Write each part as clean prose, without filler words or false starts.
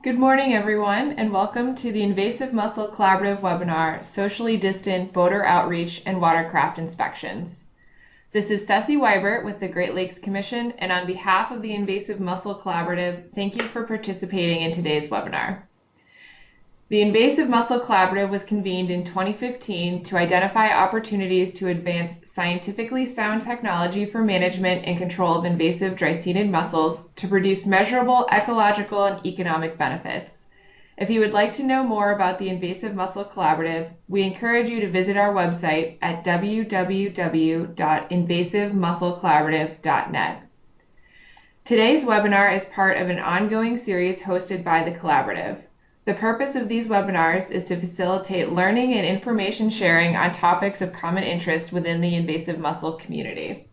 Good morning, everyone, and welcome to the Invasive Mussel Collaborative webinar, Socially Distant Boater Outreach and Watercraft Inspections. This is Ceci Weibert with the Great Lakes Commission, and on behalf of the Invasive Mussel Collaborative, thank you for participating in today's webinar. The Invasive Mussel Collaborative was convened in 2015 to identify opportunities to advance scientifically sound technology for management and control of invasive dreissenid mussels to produce measurable ecological and economic benefits. If you would like to know more about the Invasive Mussel Collaborative, we encourage you to visit our website at www.invasivemusselcollaborative.net. Today's webinar is part of an ongoing series hosted by the Collaborative. The purpose of these webinars is to facilitate learning and information sharing on topics of common interest within the invasive mussel community.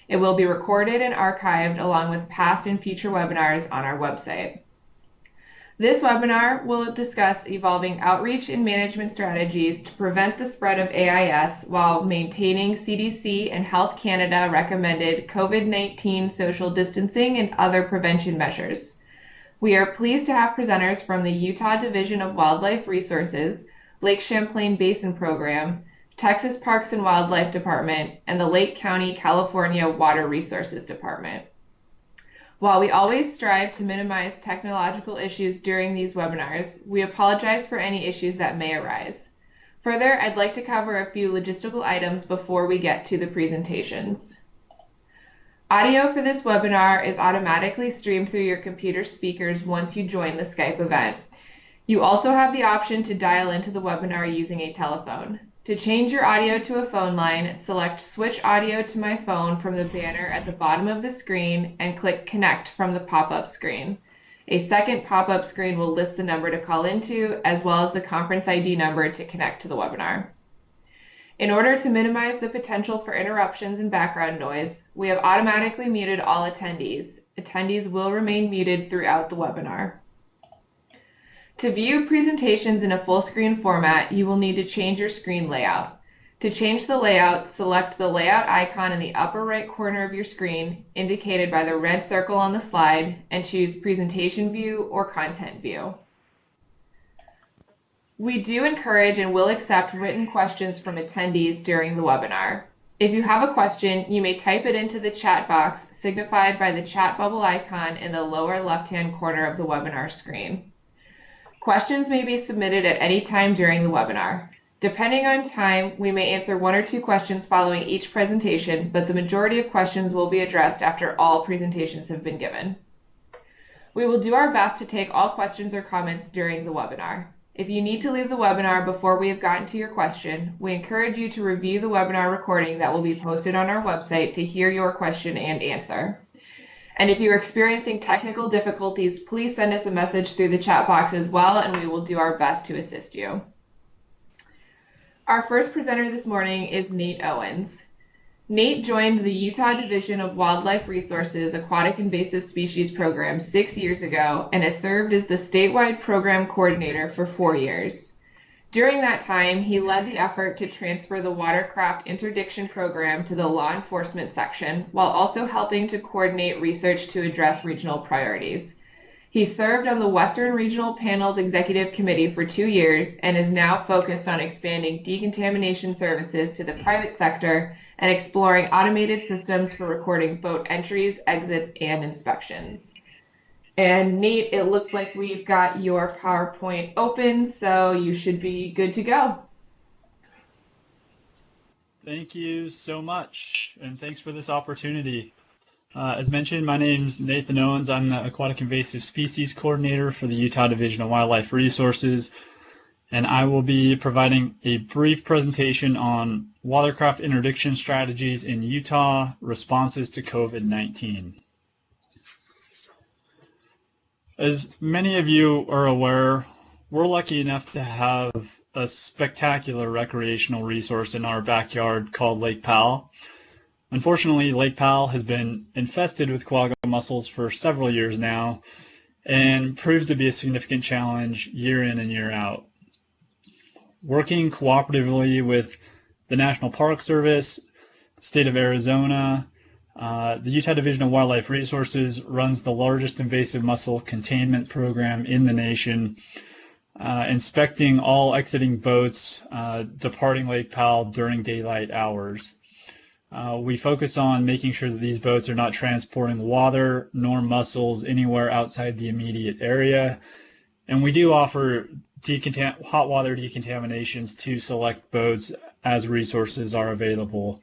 It will be recorded and archived along with past and future webinars on our website. This webinar will discuss evolving outreach and management strategies to prevent the spread of AIS while maintaining CDC and Health Canada recommended COVID-19 social distancing and other prevention measures. We are pleased to have presenters from the Utah Division of Wildlife Resources, Lake Champlain Basin Program, Texas Parks and Wildlife Department, and the Lake County, California Water Resources Department. While we always strive to minimize technological issues during these webinars, we apologize for any issues that may arise. Further, I'd like to cover a few logistical items before we get to the presentations. Audio for this webinar is automatically streamed through your computer speakers once you join the Skype event. You also have the option to dial into the webinar using a telephone. To change your audio to a phone line, select Switch Audio to My Phone from the banner at the bottom of the screen and click Connect from the pop-up screen. A second pop-up screen will list the number to call into, as well as the conference ID number to connect to the webinar. In order to minimize the potential for interruptions and background noise, we have automatically muted all attendees. Attendees will remain muted throughout the webinar. To view presentations in a full screen format, you will need to change your screen layout. To change the layout, select the layout icon in the upper right corner of your screen, indicated by the red circle on the slide, and choose Presentation View or Content View. We do encourage and will accept written questions from attendees during the webinar. If you have a question, you may type it into the chat box signified by the chat bubble icon in the lower left-hand corner of the webinar screen. Questions may be submitted at any time during the webinar. Depending on time, we may answer one or two questions following each presentation, but the majority of questions will be addressed after all presentations have been given. We will do our best to take all questions or comments during the webinar. If you need to leave the webinar before we have gotten to your question, we encourage you to review the webinar recording that will be posted on our website to hear your question and answer. And if you are experiencing technical difficulties, please send us a message through the chat box as well, and we will do our best to assist you. Our first presenter this morning is Nate Owens. Nate joined the Utah Division of Wildlife Resources Aquatic Invasive Species Program 6 years ago and has served as the statewide program coordinator for 4 years. During that time, he led the effort to transfer the Watercraft interdiction program to the law enforcement section, while also helping to coordinate research to address regional priorities. He served on the Western Regional Panel's Executive Committee for 2 years and is now focused on expanding decontamination services to the private sector and exploring automated systems for recording boat entries, exits, and inspections. And Nate, it looks like we've got your PowerPoint open, so you should be good to go. Thank you so much, and thanks for this opportunity. As mentioned, my name's Nathan Owens. I'm the Aquatic Invasive Species Coordinator for the Utah Division of Wildlife Resources, and I will be providing a brief presentation on watercraft interdiction strategies in Utah, responses to COVID-19. As many of you are aware, we're lucky enough to have a spectacular recreational resource in our backyard called Lake Powell. Unfortunately, Lake Powell has been infested with quagga mussels for several years now and proves to be a significant challenge year in and year out. Working cooperatively with the National Park Service, State of Arizona, The Utah Division of Wildlife Resources runs the largest invasive mussel containment program in the nation, inspecting all exiting boats departing Lake Powell during daylight hours. We focus on making sure that these boats are not transporting water nor mussels anywhere outside the immediate area. And we do offer hot water decontaminations to select boats as resources are available.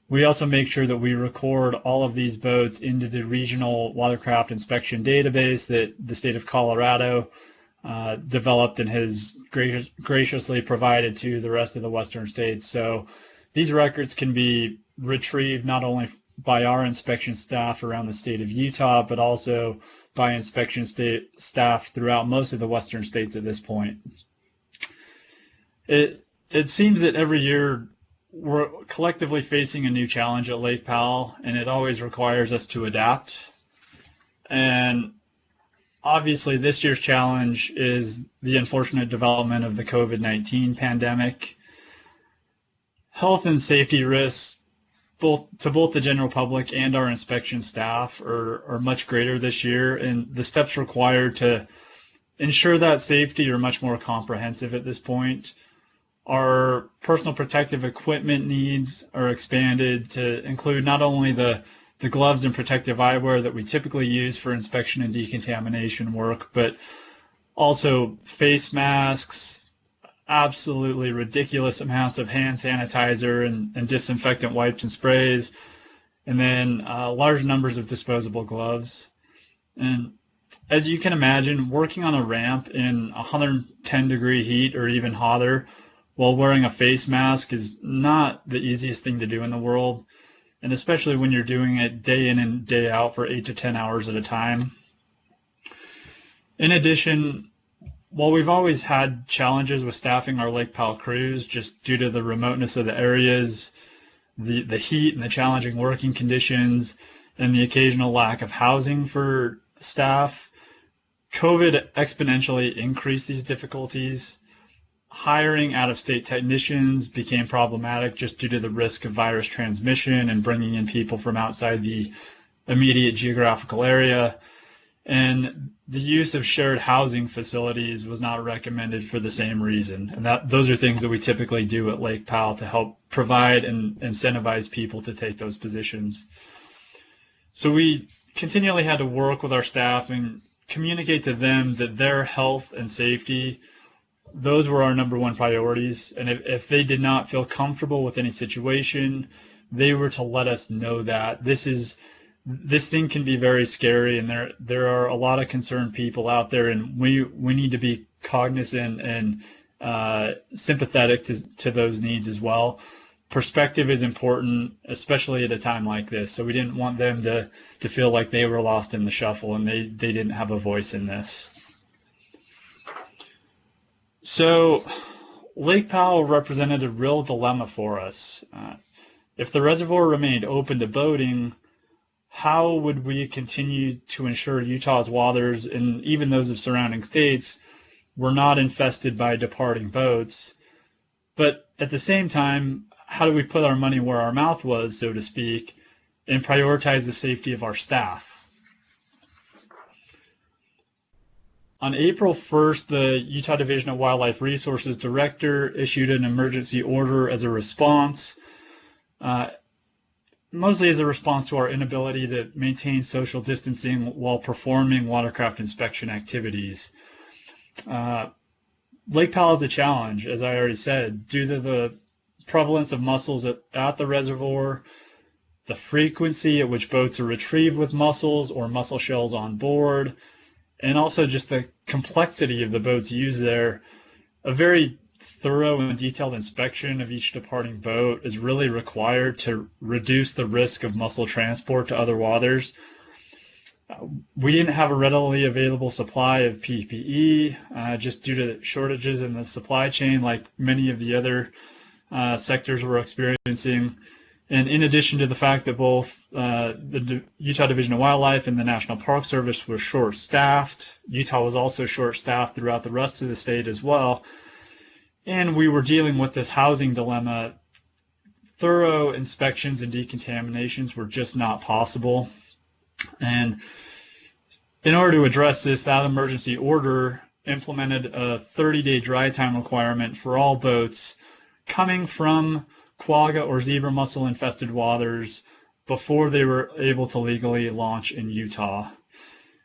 We also make sure that we record all of these boats into the regional watercraft inspection database that the state of Colorado developed and has graciously provided to the rest of the western states. So these records can be retrieved not only by our inspection staff around the state of Utah, but also by inspection staff throughout most of the western states at this point. It seems that every year we're collectively facing a new challenge at Lake Powell, and it always requires us to adapt. And obviously this year's challenge is the unfortunate development of the COVID-19 pandemic. Health and safety risks to both the general public and our inspection staff are much greater this year, and the steps required to ensure that safety are much more comprehensive at this point. Our personal protective equipment needs are expanded to include not only the gloves and protective eyewear that we typically use for inspection and decontamination work, but also face masks, absolutely ridiculous amounts of hand sanitizer and disinfectant wipes and sprays, and then large numbers of disposable gloves. And as you can imagine, working on a ramp in 110-degree heat or even hotter while wearing a face mask is not the easiest thing to do in the world, and especially when you're doing it day in and day out for 8 to 10 hours at a time. In addition, while we've always had challenges with staffing our Lake Powell crews just due to the remoteness of the areas, the heat and the challenging working conditions, and the occasional lack of housing for staff, COVID exponentially increased these difficulties. Hiring out-of-state technicians became problematic just due to the risk of virus transmission and bringing in people from outside the immediate geographical area. And the use of shared housing facilities was not recommended for the same reason. And those are things that we typically do at Lake Powell to help provide and incentivize people to take those positions. So we continually had to work with our staff and communicate to them that their health and safety, those were our number one priorities. And if they did not feel comfortable with any situation, they were to let us know that. This thing can be very scary, and there are a lot of concerned people out there, and we need to be cognizant and sympathetic to those needs as well. Perspective is important, especially at a time like this. So we didn't want them to feel like they were lost in the shuffle and they didn't have a voice in this. So Lake Powell represented a real dilemma for us. If the reservoir remained open to boating, how would we continue to ensure Utah's waters and even those of surrounding states were not infested by departing boats? But at the same time, how do we put our money where our mouth was, so to speak, and prioritize the safety of our staff? On April 1st, the Utah Division of Wildlife Resources Director issued an emergency order as a response, mostly as a response to our inability to maintain social distancing while performing watercraft inspection activities. Lake Powell is a challenge, as I already said, due to the prevalence of mussels at the reservoir, the frequency at which boats are retrieved with mussels or mussel shells on board, and also just the complexity of the boats used there. A very thorough and detailed inspection of each departing boat is really required to reduce the risk of mussel transport to other waters. We didn't have a readily available supply of PPE just due to shortages in the supply chain like many of the other sectors were experiencing. And in addition to the fact that both the Utah Division of Wildlife and the National Park Service were short-staffed, Utah was also short-staffed throughout the rest of the state as well. And we were dealing with this housing dilemma thorough inspections and decontaminations were just not possible. And in order to address this, that emergency order implemented a 30-day dry time requirement for all boats coming from quagga or zebra mussel infested waters before they were able to legally launch in Utah.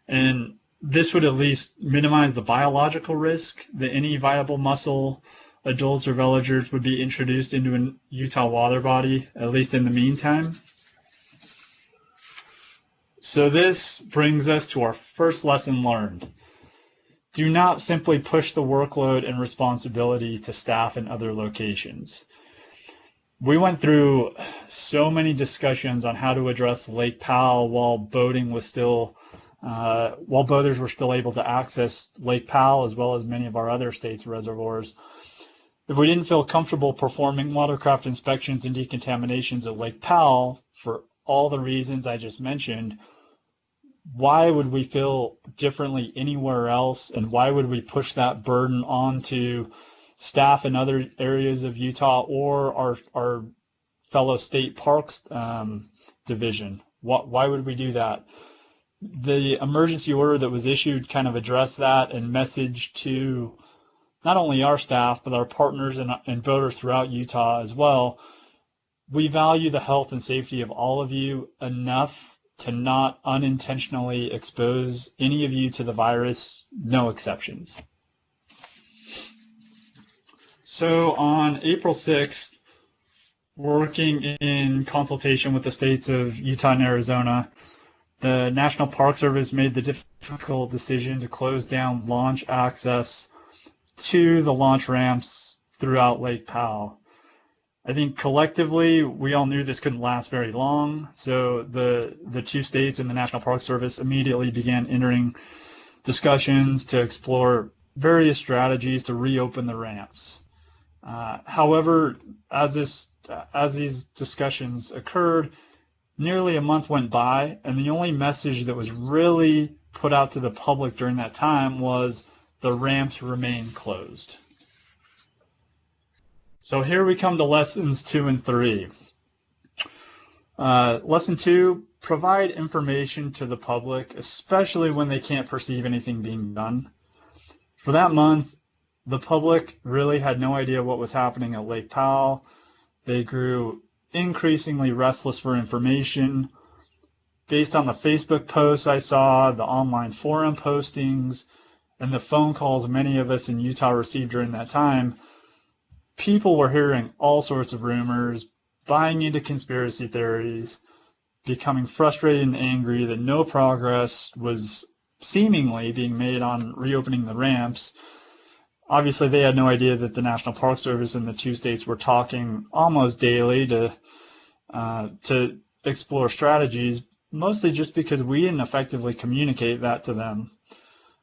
And this would at least minimize the biological risk that any viable mussel adults or veligers would be introduced into a Utah water body, at least in the meantime. So this brings us to our first lesson learned. Do not simply push the workload and responsibility to staff in other locations. We went through so many discussions on how to address Lake Powell while boaters were still able to access Lake Powell as well as many of our other states' reservoirs. If we didn't feel comfortable performing watercraft inspections and decontaminations at Lake Powell for all the reasons I just mentioned, why would we feel differently anywhere else, and why would we push that burden onto staff in other areas of Utah or our fellow state parks division? Why would we do that? The emergency order that was issued kind of addressed that and messaged to not only our staff, but our partners and boaters throughout Utah as well. We value the health and safety of all of you enough to not unintentionally expose any of you to the virus, no exceptions. So on April 6th, working in consultation with the states of Utah and Arizona, the National Park Service made the difficult decision to close down launch access to the launch ramps throughout Lake Powell. I think collectively, we all knew this couldn't last very long, so the two states and the National Park Service immediately began entering discussions to explore various strategies to reopen the ramps. However, as these discussions occurred, nearly a month went by, and the only message that was really put out to the public during that time was the ramps remain closed. So here we come to lessons 2 and 3. Lesson 2, provide information to the public, especially when they can't perceive anything being done. For that month, the public really had no idea what was happening at Lake Powell. They grew increasingly restless for information. Based on the Facebook posts I saw, the online forum postings, and the phone calls many of us in Utah received during that time, people were hearing all sorts of rumors, buying into conspiracy theories, becoming frustrated and angry that no progress was seemingly being made on reopening the ramps. Obviously, they had no idea that the National Park Service and the two states were talking almost daily to explore strategies, mostly just because we didn't effectively communicate that to them.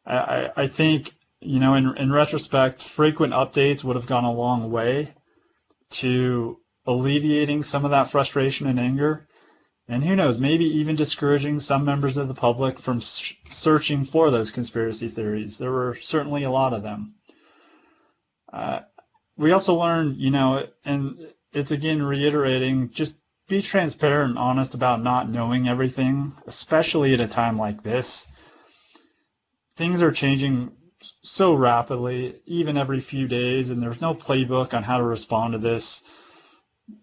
I think, in retrospect, frequent updates would have gone a long way to alleviating some of that frustration and anger. And who knows, maybe even discouraging some members of the public from searching for those conspiracy theories. There were certainly a lot of them. We also learned, and it's again reiterating, just be transparent and honest about not knowing everything, especially at a time like this. Things are changing so rapidly, even every few days, and there's no playbook on how to respond to this.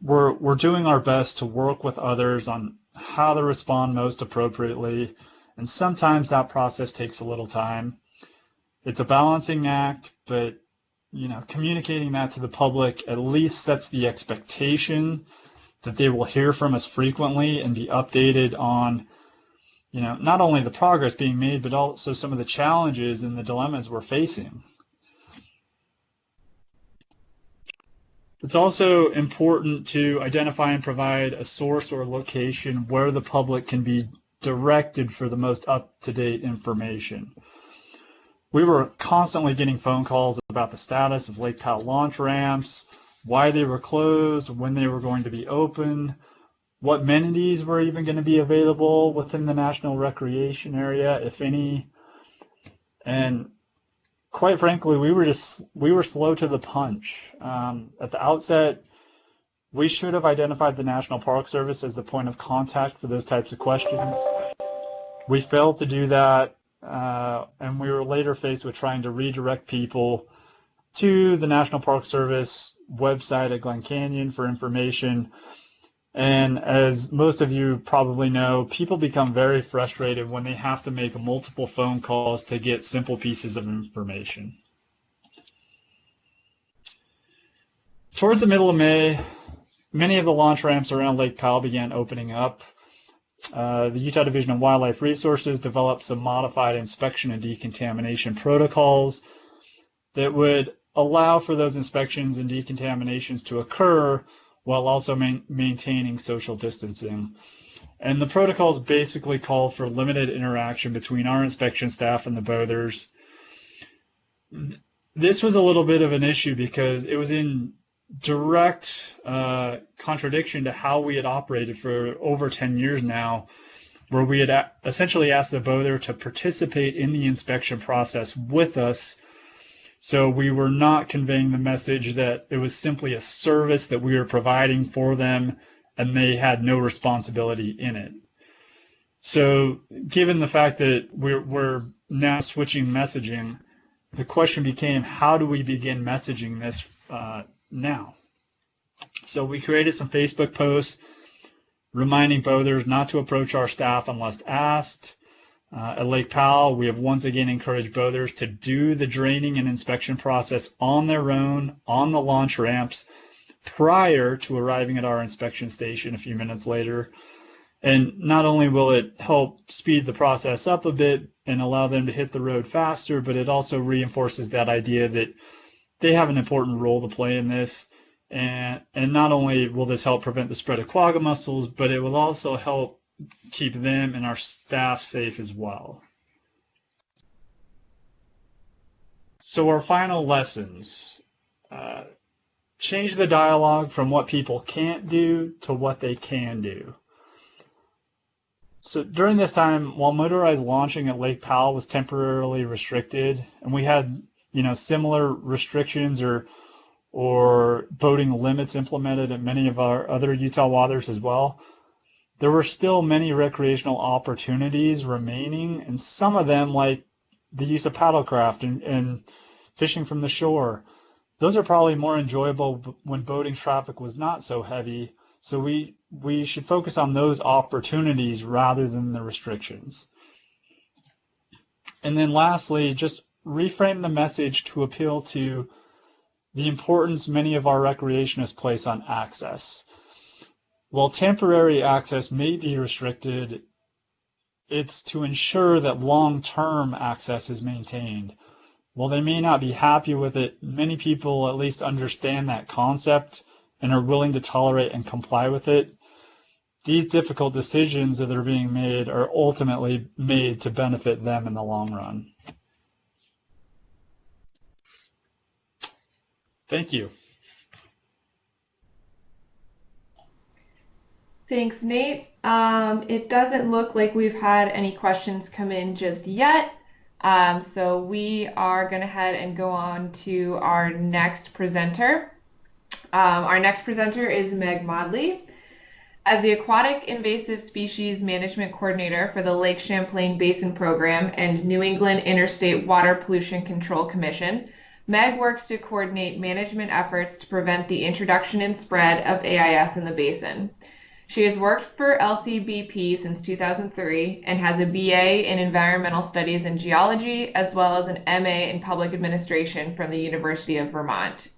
We're doing our best to work with others on how to respond most appropriately, and sometimes that process takes a little time. It's a balancing act, but communicating that to the public at least sets the expectation that they will hear from us frequently and be updated on not only the progress being made, but also some of the challenges and the dilemmas we're facing. It's also important to identify and provide a source or location where the public can be directed for the most up-to-date information. We were constantly getting phone calls about the status of Lake Powell launch ramps, why they were closed, when they were going to be open, what amenities were even going to be available within the national recreation area, if any. And quite frankly, we were slow to the punch. At the outset, We should have identified the National Park Service as the point of contact for those types of questions. We failed to do that, and we were later faced with trying to redirect people to the National Park Service website at Glen Canyon for information. And as most of you probably know, people become very frustrated when they have to make multiple phone calls to get simple pieces of information. Towards the middle of May, many of the launch ramps around Lake Powell began opening up. The Utah Division of Wildlife Resources developed some modified inspection and decontamination protocols that would allow for those inspections and decontaminations to occur while also maintaining social distancing. And the protocols basically call for limited interaction between our inspection staff and the boathers. This was a little bit of an issue because it was in direct contradiction to how we had operated for over 10 years now, where we had essentially asked the boather to participate in the inspection process with us. So we were not conveying the message that it was simply a service that we were providing for them and they had no responsibility in it. So given the fact that we're now switching messaging, the question became, how do we begin messaging this now? So we created some Facebook posts reminding boathers not to approach our staff unless asked. At Lake Powell, we have once again encouraged boathers to do the draining and inspection process on their own on the launch ramps prior to arriving at our inspection station a few minutes later. And not only will it help speed the process up a bit and allow them to hit the road faster, but it also reinforces that idea that they have an important role to play in this. And not only will this help prevent the spread of quagga mussels, but it will also help keep them and our staff safe as well. So our final lessons. Change the dialogue from what people can't do to what they can do. So during this time, while motorized launching at Lake Powell was temporarily restricted, and we had, similar restrictions or boating limits implemented at many of our other Utah waters as well, there were still many recreational opportunities remaining, and some of them, like the use of paddlecraft and fishing from the shore, those are probably more enjoyable when boating traffic was not so heavy. So we should focus on those opportunities rather than the restrictions. And then lastly, just reframe the message to appeal to the importance many of our recreationists place on access. While temporary access may be restricted, it's to ensure that long-term access is maintained. While they may not be happy with it, many people at least understand that concept and are willing to tolerate and comply with it. These difficult decisions that are being made are ultimately made to benefit them in the long run. Thank you. Thanks, Nate. It doesn't look like we've had any questions come in just yet. So we are going to head and go on to our next presenter. Our next presenter is Meg Modley. As the Aquatic Invasive Species Management Coordinator for the Lake Champlain Basin Program and New England Interstate Water Pollution Control Commission, Meg works to coordinate management efforts to prevent the introduction and spread of AIS in the basin. She has worked for LCBP since 2003 and has a BA in Environmental Studies and Geology, as well as an MA in Public Administration from the University of Vermont.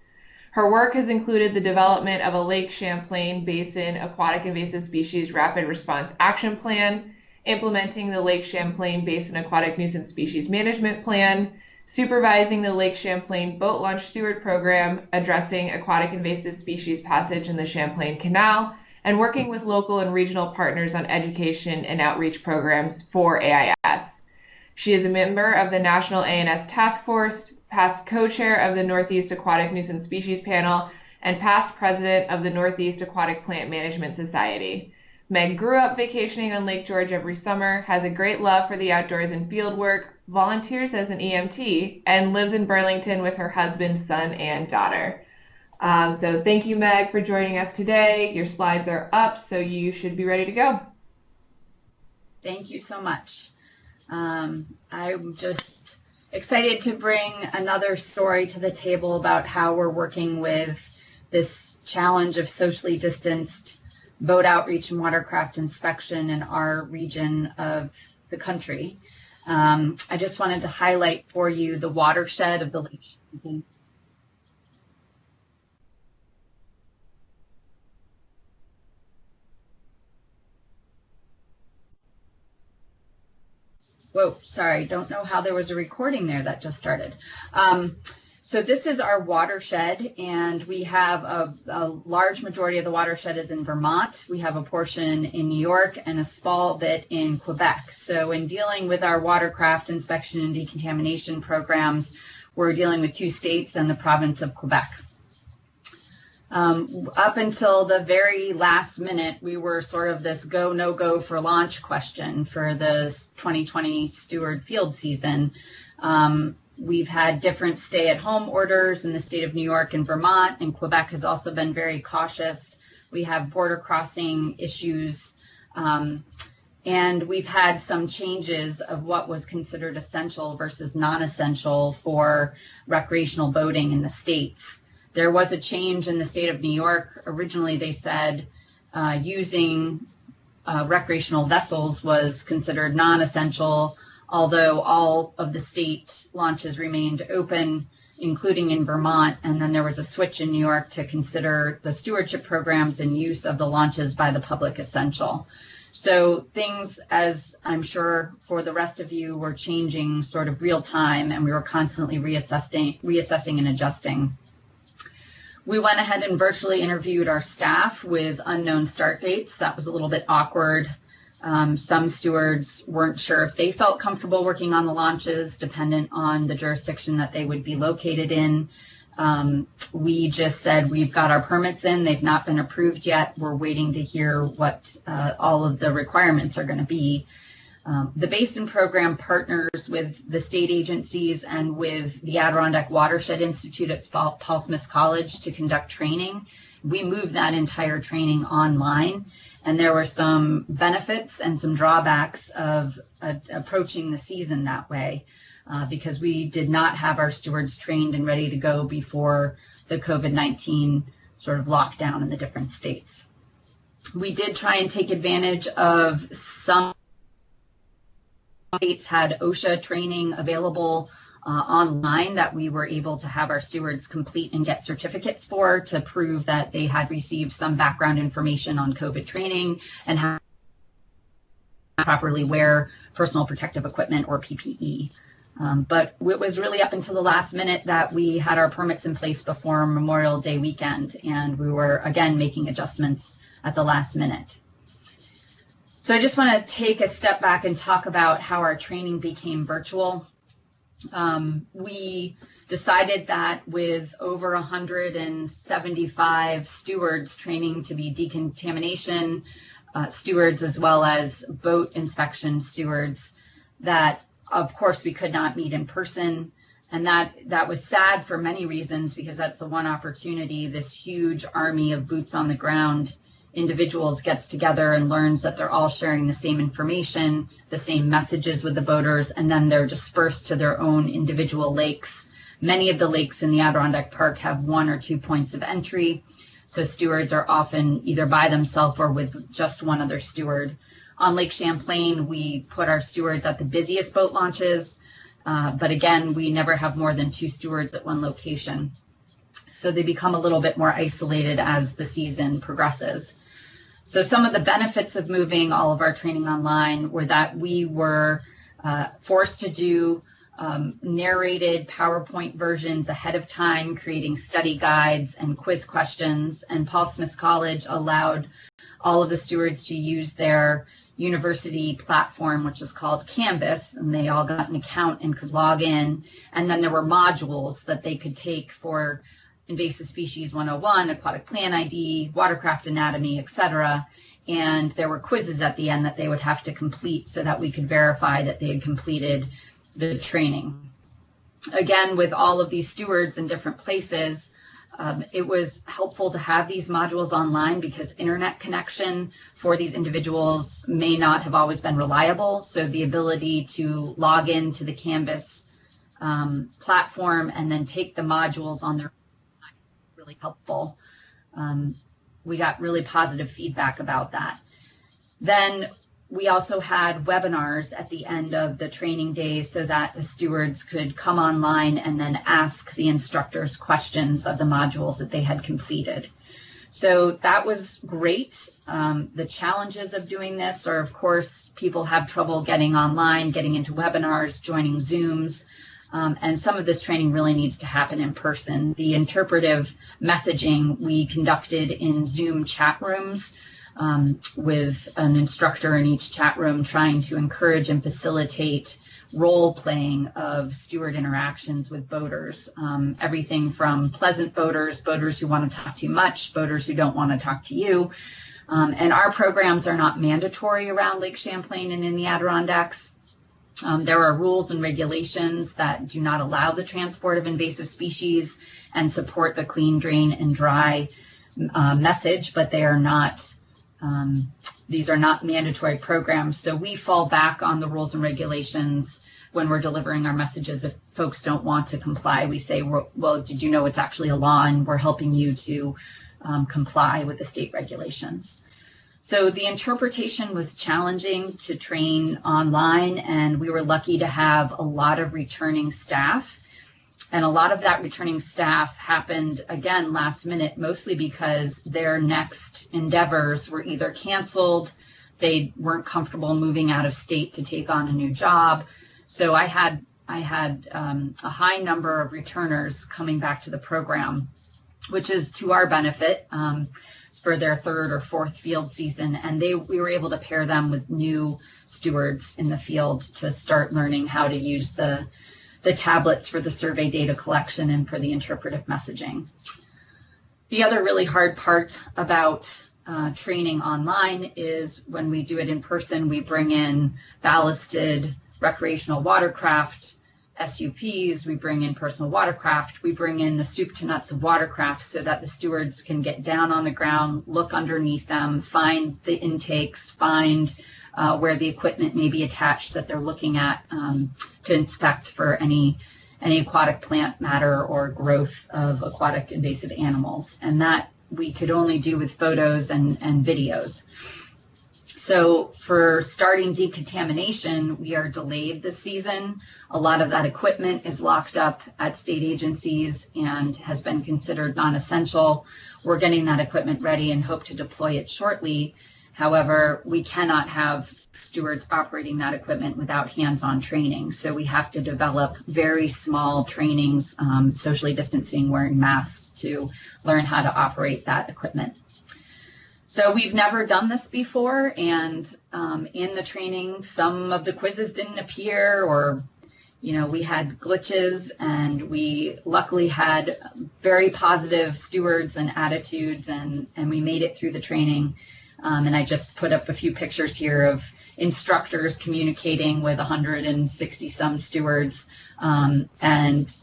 Her work has included the development of a Lake Champlain Basin Aquatic Invasive Species Rapid Response Action Plan, implementing the Lake Champlain Basin Aquatic Nuisance Species Management Plan, supervising the Lake Champlain Boat Launch Steward Program, addressing aquatic invasive species passage in the Champlain Canal, and working with local and regional partners on education and outreach programs for AIS. She is a member of the National ANS Task Force, past co-chair of the Northeast Aquatic Nuisance Species Panel, and past president of the Northeast Aquatic Plant Management Society. Meg grew up vacationing on Lake George every summer, has a great love for the outdoors and field work, volunteers as an EMT, and lives in Burlington with her husband, son, and daughter. So thank you, Meg, for joining us today. Your slides are up, so you should be ready to go. Thank you so much. I'm just excited to bring another story to the table about how we're working with this challenge of socially distanced boat outreach and watercraft inspection in our region of the country. I just wanted to highlight for you the watershed of the Lake Champlain. Whoa, sorry, don't know how there was a recording there that just started. So this is our watershed, and we have a large majority of the watershed is in Vermont. We have a portion in New York and a small bit in Quebec. So in dealing with our watercraft inspection and decontamination programs, we're dealing with 2 states and the province of Quebec. Up until the very last minute, we were sort of this go, no go for launch question for the 2020 Steward field season. We've had different stay-at-home orders in the state of New York and Vermont, and Quebec has also been very cautious. We have border crossing issues, and we've had some changes of what was considered essential versus non-essential for recreational boating in the states. There was a change in the state of New York. Originally, they said using recreational vessels was considered non-essential, although all of the state launches remained open, including in Vermont. And then there was a switch in New York to consider the stewardship programs and use of the launches by the public essential. So things, as I'm sure for the rest of you, were changing sort of real time, and we were constantly reassessing and adjusting. We went ahead and virtually interviewed our staff with unknown start dates. That was a little bit awkward. Some stewards weren't sure if they felt comfortable working on the launches, dependent on the jurisdiction that they would be located in. We just said, we've got our permits in, they've not been approved yet. We're waiting to hear what all of the requirements are going to be. The Basin Program partners with the state agencies and with the Adirondack Watershed Institute at Paul Smith College to conduct training. We moved that entire training online, and there were some benefits and some drawbacks of approaching the season that way, because we did not have our stewards trained and ready to go before the COVID-19 sort of lockdown in the different states. We did try and take advantage of some states had OSHA training available online that we were able to have our stewards complete and get certificates for, to prove that they had received some background information on COVID training and how to properly wear personal protective equipment or PPE. But it was really up until the last minute that we had our permits in place before Memorial Day weekend, and we were again making adjustments at the last minute. So I just want to take a step back and talk about how our training became virtual. We decided that with over 175 stewards training to be decontamination stewards as well as boat inspection stewards, that of course we could not meet in person. And that was sad for many reasons, because that's the one opportunity this huge army of boots on the ground individuals gets together and learns that they're all sharing the same information, the same messages with the boaters, and then they're dispersed to their own individual lakes. Many of the lakes in the Adirondack Park have 1 or 2 points of entry, so stewards are often either by themselves or with just one other steward. On Lake Champlain, we put our stewards at the busiest boat launches, but again, we never have more than 2 stewards at one location. So they become a little bit more isolated as the season progresses. So some of the benefits of moving all of our training online were that we were forced to do narrated PowerPoint versions ahead of time, creating study guides and quiz questions. And Paul Smith College allowed all of the stewards to use their university platform, which is called Canvas, and they all got an account and could log in. And then there were modules that they could take for Invasive Species 101, Aquatic Plant ID, Watercraft Anatomy, etc. And there were quizzes at the end that they would have to complete so that we could verify that they had completed the training. Again, with all of these stewards in different places, It was helpful to have these modules online because internet connection for these individuals may not have always been reliable. So the ability to log into the Canvas platform and then take the modules on their own is really helpful. We got really positive feedback about that. Then we also had webinars at the end of the training days so that the stewards could come online and then ask the instructors questions of the modules that they had completed. So that was great. The challenges of doing this are, of course, people have trouble getting online, getting into webinars, joining Zooms, and some of this training really needs to happen in person. The interpretive messaging we conducted in Zoom chat rooms, with an instructor in each chat room trying to encourage and facilitate role playing of steward interactions with boaters. Everything from pleasant boaters, boaters who want to talk too much, boaters who don't want to talk to you. And our programs are not mandatory around Lake Champlain and in the Adirondacks. There are rules and regulations that do not allow the transport of invasive species and support the clean, drain, and dry message, but they are not these are not mandatory programs, so we fall back on the rules and regulations when we're delivering our messages. If folks don't want to comply, we say, well, did you know it's actually a law, and we're helping you to comply with the state regulations. So the interpretation was challenging to train online, and we were lucky to have a lot of returning staff. And a lot of that returning staff happened, again, last minute, mostly because their next endeavors were either canceled, they weren't comfortable moving out of state to take on a new job. So I had a high number of returners coming back to the program, which is to our benefit for their third or fourth field season. And we were able to pair them with new stewards in the field to start learning how to use the tablets for the survey data collection and for the interpretive messaging. The other really hard part about training online is when we do it in person, we bring in ballasted recreational watercraft, SUPs, we bring in personal watercraft, we bring in the soup to nuts of watercraft so that the stewards can get down on the ground, look underneath them, find the intakes, find where the equipment may be attached that they're looking at to inspect for any aquatic plant matter or growth of aquatic invasive animals. And that we could only do with photos and videos. So for starting decontamination, we are delayed this season. A lot of that equipment is locked up at state agencies and has been considered non-essential. We're getting that equipment ready and hope to deploy it shortly. However, we cannot have stewards operating that equipment without hands-on training. So we have to develop very small trainings, socially distancing, wearing masks to learn how to operate that equipment. So we've never done this before, and in the training, some of the quizzes didn't appear, or we had glitches, and we luckily had very positive stewards and attitudes, and we made it through the training. And I just put up a few pictures here of instructors communicating with 160 some stewards, and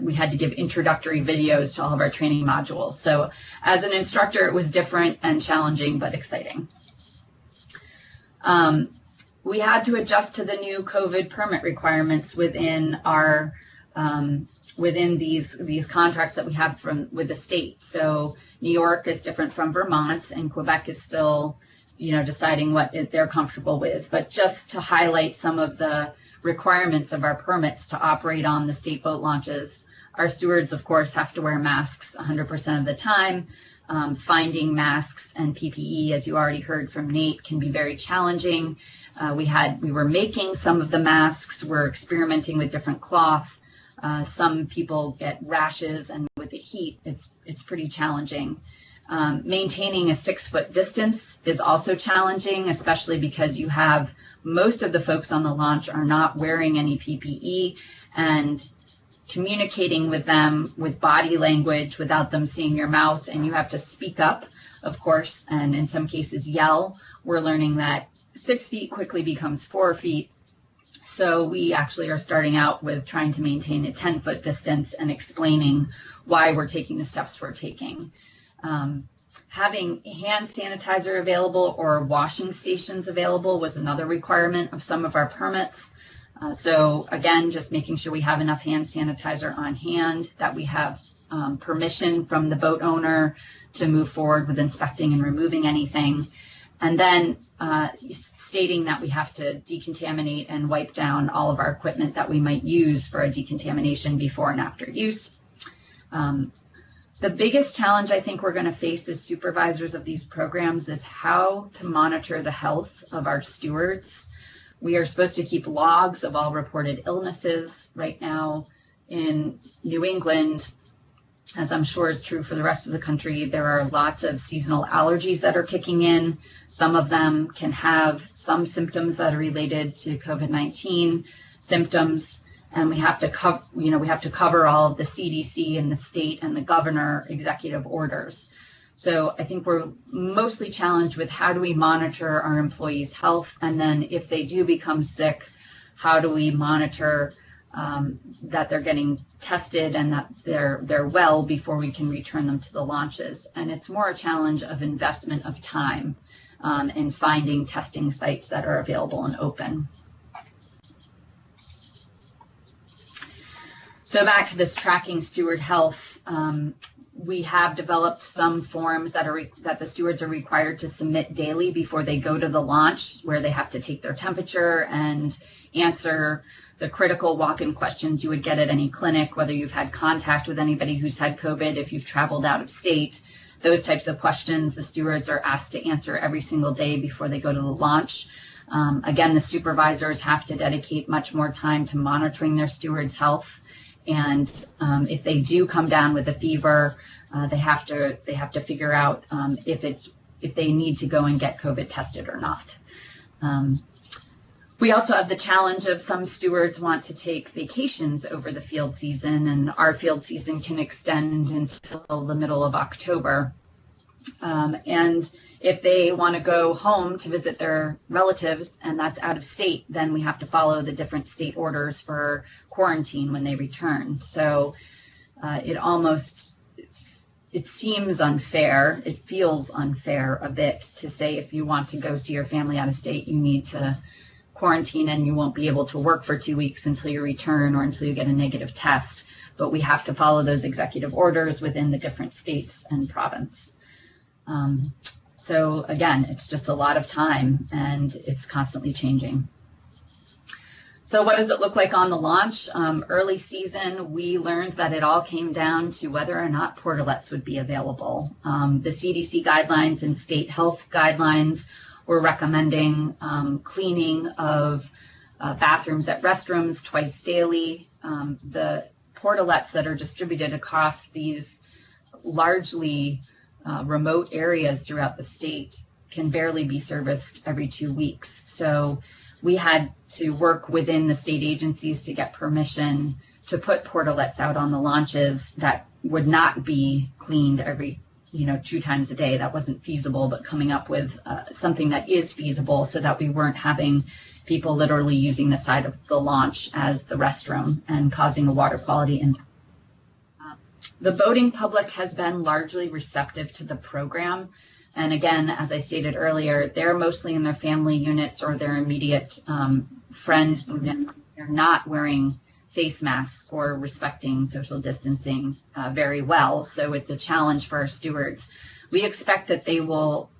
we had to give introductory videos to all of our training modules. So as an instructor, it was different and challenging, but exciting. We had to adjust to the new COVID permit requirements within our within these contracts that we have with the state. So New York is different from Vermont, and Quebec is still, deciding what they're comfortable with. But just to highlight some of the requirements of our permits to operate on the state boat launches, our stewards, of course, have to wear masks 100% of the time. Finding masks and PPE, as you already heard from Nate, can be very challenging. We were making some of the masks. We're experimenting with different cloth. Some people get rashes, and with the heat, it's pretty challenging. Maintaining a 6-foot distance is also challenging, especially because you have most of the folks on the launch are not wearing any PPE, and communicating with them with body language without them seeing your mouth, and you have to speak up, of course, and in some cases yell. We're learning that 6 feet quickly becomes 4 feet. So we actually are starting out with trying to maintain a 10-foot distance and explaining why we're taking the steps we're taking. Having hand sanitizer available or washing stations available was another requirement of some of our permits. So again, just making sure we have enough hand sanitizer on hand, that we have permission from the boat owner to move forward with inspecting and removing anything. And then stating that we have to decontaminate and wipe down all of our equipment that we might use for a decontamination before and after use. The biggest challenge I think we're going to face as supervisors of these programs is how to monitor the health of our stewards. We are supposed to keep logs of all reported illnesses. Right now in New England, as I'm sure is true for the rest of the country, there are lots of seasonal allergies that are kicking in. Some of them can have some symptoms that are related to COVID-19 symptoms, and we have to cover all of the CDC and the state and the governor executive orders. So I think we're mostly challenged with how do we monitor our employees' health, and then if they do become sick, how do we monitor that they're getting tested and that they're well before we can return them to the launches. And it's more a challenge of investment of time in finding testing sites that are available and open. So back to this tracking steward health, we have developed some forms that the stewards are required to submit daily before they go to the launch, where they have to take their temperature and answer the critical walk-in questions you would get at any clinic, whether you've had contact with anybody who's had COVID, if you've traveled out of state. Those types of questions the stewards are asked to answer every single day before they go to the launch. Again, the supervisors have to dedicate much more time to monitoring their stewards' health. And if they do come down with a fever, they have to figure out if they need to go and get COVID tested or not. We also have the challenge of some stewards want to take vacations over the field season, and our field season can extend until the middle of October. And if they want to go home to visit their relatives and that's out of state, then we have to follow the different state orders for quarantine when they return. So it seems unfair. It feels unfair a bit to say if you want to go see your family out of state, you need to quarantine and you won't be able to work for 2 weeks until you return or until you get a negative test. But we have to follow those executive orders within the different states and province. So again, it's just a lot of time and it's constantly changing. So what does it look like on the launch? Early season, we learned that it all came down to whether or not portalets would be available. The CDC guidelines and state health guidelines were recommending cleaning of bathrooms at restrooms twice daily. The portalets that are distributed across these largely remote areas throughout the state can barely be serviced every 2 weeks. So we had to work within the state agencies to get permission to put portalets out on the launches that would not be cleaned every 2 times a day. That wasn't feasible, but coming up with something that is feasible so that we weren't having people literally using the side of the launch as the restroom and causing a water quality impact. The boating public has been largely receptive to the program. And again, as I stated earlier, they're mostly in their family units or their immediate friend unit. They're not wearing face masks or respecting social distancing very well. So it's a challenge for our stewards. We expect that they will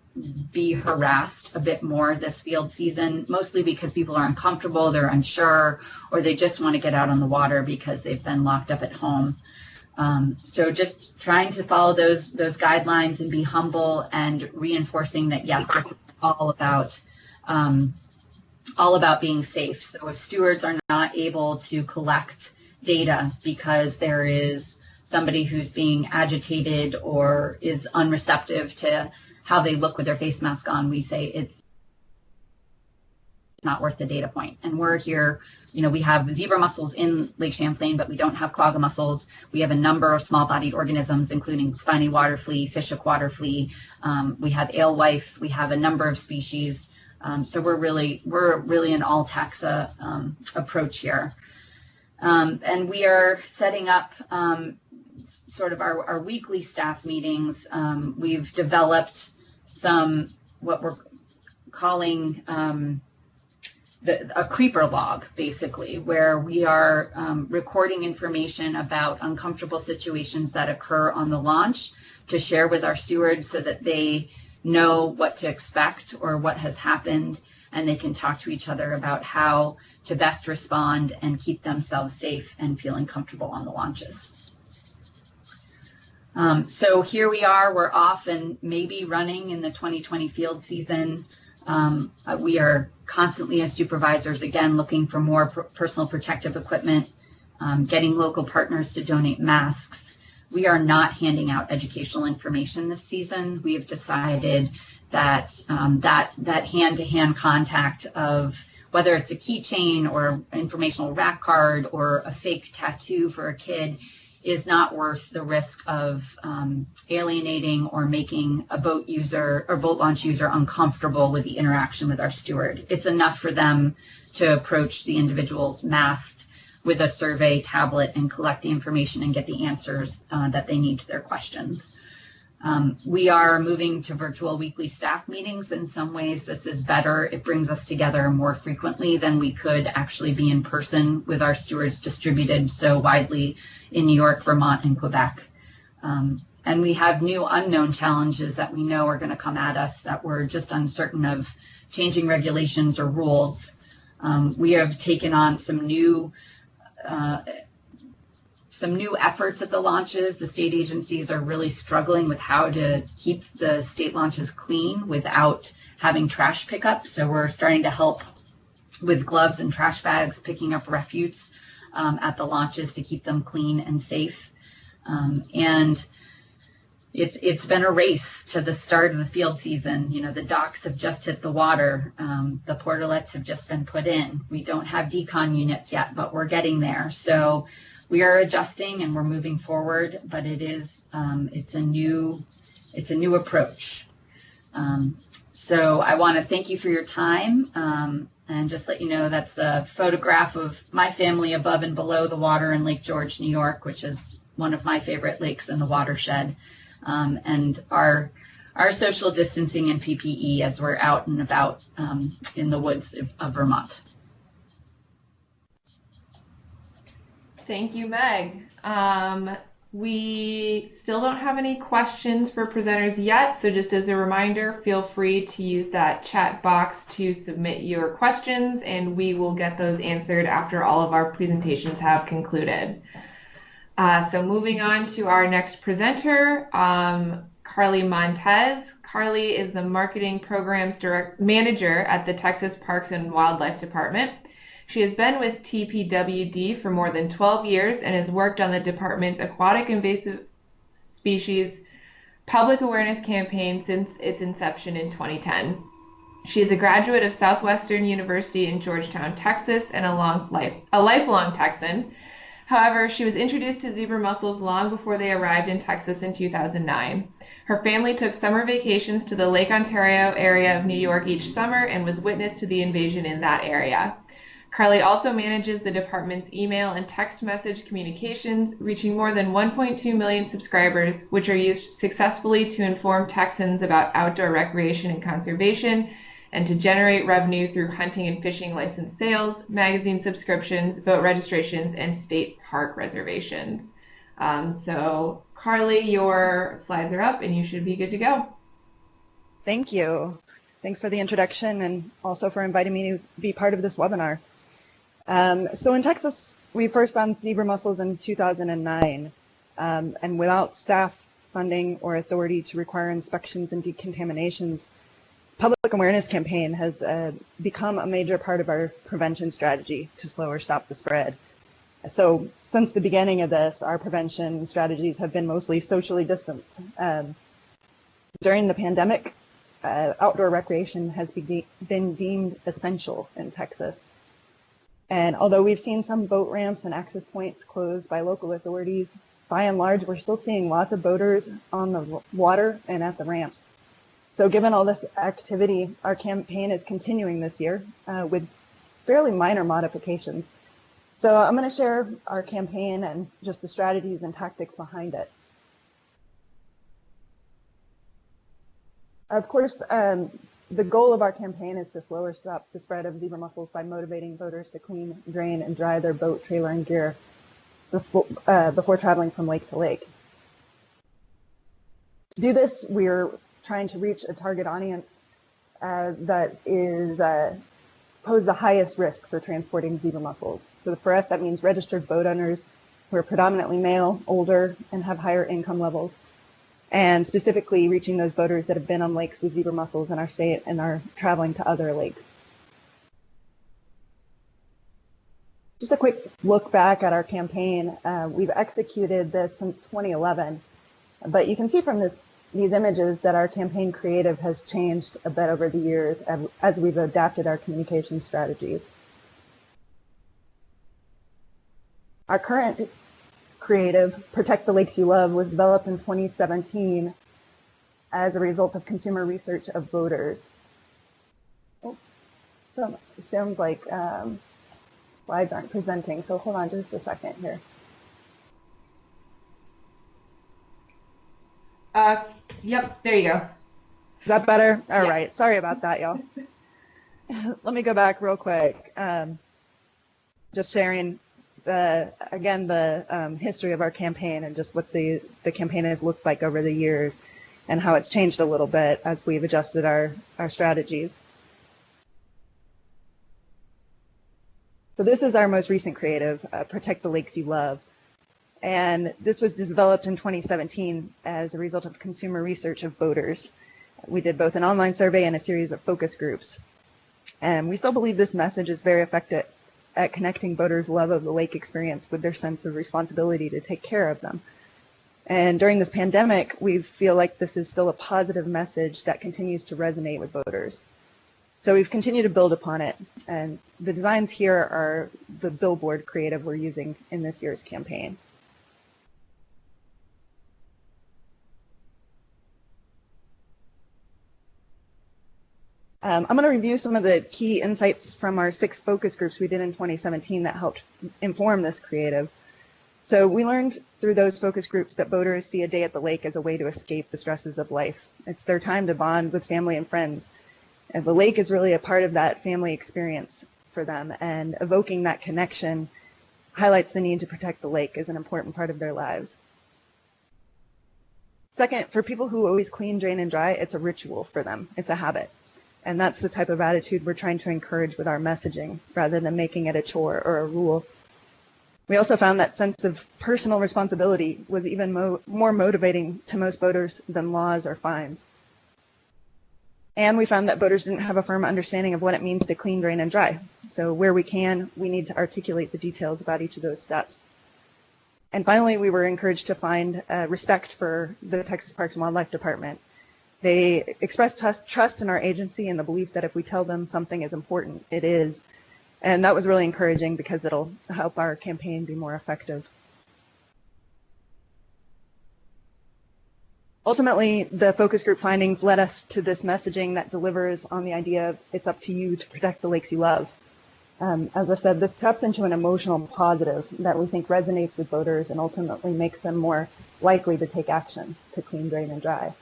be harassed a bit more this field season, mostly because people are uncomfortable, they're unsure, or they just want to get out on the water because they've been locked up at home. So just trying to follow those guidelines and be humble and reinforcing that, yes, this is all about being safe. So if stewards are not able to collect data because there is somebody who's being agitated or is unreceptive to how they look with their face mask on, we say it's not worth the data point. And we're here, we have zebra mussels in Lake Champlain, but we don't have quagga mussels. We have a number of small-bodied organisms, including spiny water flea, fishhook water flea. We have alewife. We have a number of species. So we're really an all taxa approach here. And we are setting up sort of our weekly staff meetings, we've developed some, what we're calling a creeper log, basically, where we are recording information about uncomfortable situations that occur on the launch to share with our stewards so that they know what to expect or what has happened, and they can talk to each other about how to best respond and keep themselves safe and feeling comfortable on the launches. So here we are, we're off and maybe running in the 2020 field season. We are constantly as supervisors, again, looking for more personal protective equipment, getting local partners to donate masks. We are not handing out educational information this season. We have decided that that hand-to-hand contact of whether it's a keychain or informational rack card or a fake tattoo for a kid is not worth the risk of alienating or making a boat user or boat launch user uncomfortable with the interaction with our steward. It's enough for them to approach the individuals masked with a survey tablet and collect the information and get the answers that they need to their questions. We are moving to virtual weekly staff meetings. In some ways, this is better. It brings us together more frequently than we could actually be in person with our stewards distributed so widely in New York, Vermont, and Quebec. And we have new unknown challenges that we know are going to come at us that we're just uncertain of changing regulations or rules. We have taken on some new efforts at the launches. The state agencies are really struggling with how to keep the state launches clean without having trash pickup. So we're starting to help with gloves and trash bags, picking up refuse at the launches to keep them clean and safe. And it's been a race to the start of the field season. You know, the docks have just hit the water. The portalets have just been put in. We don't have decon units yet, but we're getting there. So we are adjusting and we're moving forward, but it's a new approach. So I want to thank you for your time and just let you know that's a photograph of my family above and below the water in Lake George, New York, which is one of my favorite lakes in the watershed, and our social distancing and PPE as we're out and about in the woods of Vermont. Thank you, Meg. We still don't have any questions for presenters yet, so just as a reminder, feel free to use that chat box to submit your questions, and we will get those answered after all of our presentations have concluded. So moving on to our next presenter, Carly Montez. Carly is the Marketing Programs Manager at the Texas Parks and Wildlife Department. She has been with TPWD for more than 12 years and has worked on the department's aquatic invasive species public awareness campaign since its inception in 2010. She is a graduate of Southwestern University in Georgetown, Texas, and a lifelong Texan. However, she was introduced to zebra mussels long before they arrived in Texas in 2009. Her family took summer vacations to the Lake Ontario area of New York each summer and was witness to the invasion in that area. Carly also manages the department's email and text message communications, reaching more than 1.2 million subscribers, which are used successfully to inform Texans about outdoor recreation and conservation, and to generate revenue through hunting and fishing license sales, magazine subscriptions, boat registrations, and state park reservations. So Carly, your slides are up and you should be good to go. Thank you. Thanks for the introduction and also for inviting me to be part of this webinar. So in Texas, we first found zebra mussels in 2009, and without staff, funding, or authority to require inspections and decontaminations, public awareness campaign has become a major part of our prevention strategy to slow or stop the spread. So since the beginning of this, our prevention strategies have been mostly socially distanced. During the pandemic, outdoor recreation has been deemed essential in Texas. And although we've seen some boat ramps and access points closed by local authorities, by and large, we're still seeing lots of boaters on the water and at the ramps. So given all this activity, our campaign is continuing this year with fairly minor modifications. So I'm going to share our campaign and just the strategies and tactics behind it. Of course, the goal of our campaign is to slow or stop the spread of zebra mussels by motivating voters to clean, drain, and dry their boat, trailer, and gear before traveling from lake to lake. To do this, we're trying to reach a target audience that is pose the highest risk for transporting zebra mussels. So for us, that means registered boat owners who are predominantly male, older, and have higher income levels, and specifically reaching those boaters that have been on lakes with zebra mussels in our state and are traveling to other lakes. Just a quick look back at our campaign. We've executed this since 2011, but you can see from these images that our campaign creative has changed a bit over the years as we've adapted our communication strategies. Our current creative, Protect the Lakes You Love, was developed in 2017 as a result of consumer research of voters. Oh, so it sounds like slides aren't presenting, so hold on just a second here. Yep, there you go. Is that better? All Yes. right, sorry about that, y'all. Let me go back real quick. Just sharing the history of our campaign and just what the campaign has looked like over the years and how it's changed a little bit as we've adjusted our strategies. So this is our most recent creative, Protect the Lakes You Love. And this was developed in 2017 as a result of consumer research of voters. We did both an online survey and a series of focus groups. And we still believe this message is very effective at connecting voters' love of the lake experience with their sense of responsibility to take care of them. And during this pandemic, we feel like this is still a positive message that continues to resonate with voters. So we've continued to build upon it. And the designs here are the billboard creative we're using in this year's campaign. I'm going to review some of the key insights from our 6 focus groups we did in 2017 that helped inform this creative. So we learned through those focus groups that voters see a day at the lake as a way to escape the stresses of life. It's their time to bond with family and friends. And the lake is really a part of that family experience for them, and evoking that connection highlights the need to protect the lake as an important part of their lives. Second, for people who always clean, drain, and dry, it's a ritual for them. It's a habit. And that's the type of attitude we're trying to encourage with our messaging, rather than making it a chore or a rule. We also found that sense of personal responsibility was even more motivating to most voters than laws or fines. And we found that voters didn't have a firm understanding of what it means to clean, drain, and dry. So where we can, we need to articulate the details about each of those steps. And finally, we were encouraged to find respect for the Texas Parks and Wildlife Department. They expressed trust in our agency and the belief that if we tell them something is important, it is. And that was really encouraging because it'll help our campaign be more effective. Ultimately, the focus group findings led us to this messaging that delivers on the idea of it's up to you to protect the lakes you love. As I said, this taps into an emotional positive that we think resonates with voters and ultimately makes them more likely to take action to clean, drain, and dry.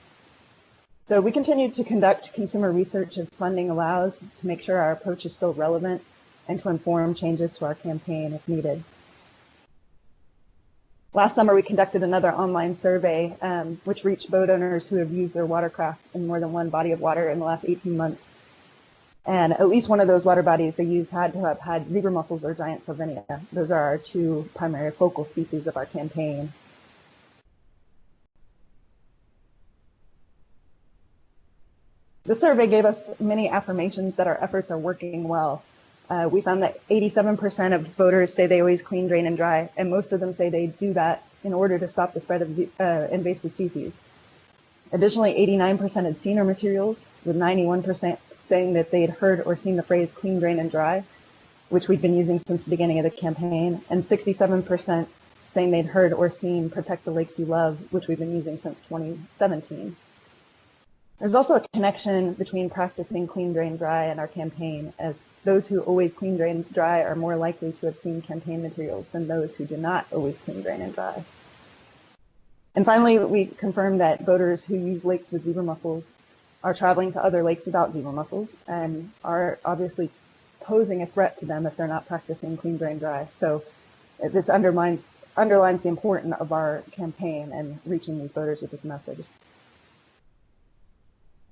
So we continue to conduct consumer research as funding allows to make sure our approach is still relevant and to inform changes to our campaign if needed. Last summer, we conducted another online survey, which reached boat owners who have used their watercraft in more than one body of water in the last 18 months. And at least one of those water bodies they used had to have had zebra mussels or giant sylvinia. Those are our 2 primary focal species of our campaign. The survey gave us many affirmations that our efforts are working well. We found that 87% of voters say they always clean, drain, and dry, and most of them say they do that in order to stop the spread of invasive species. Additionally, 89% had seen our materials, with 91% saying that they had heard or seen the phrase clean, drain, and dry, which we've been using since the beginning of the campaign, and 67% saying they'd heard or seen Protect the Lakes You Love, which we've been using since 2017. There's also a connection between practicing clean, drain, dry and our campaign, as those who always clean, drain, dry are more likely to have seen campaign materials than those who do not always clean, drain, and dry. And finally, we confirmed that voters who use lakes with zebra mussels are traveling to other lakes without zebra mussels and are obviously posing a threat to them if they're not practicing clean, drain, dry. So this underlines the importance of our campaign and reaching these boaters with this message.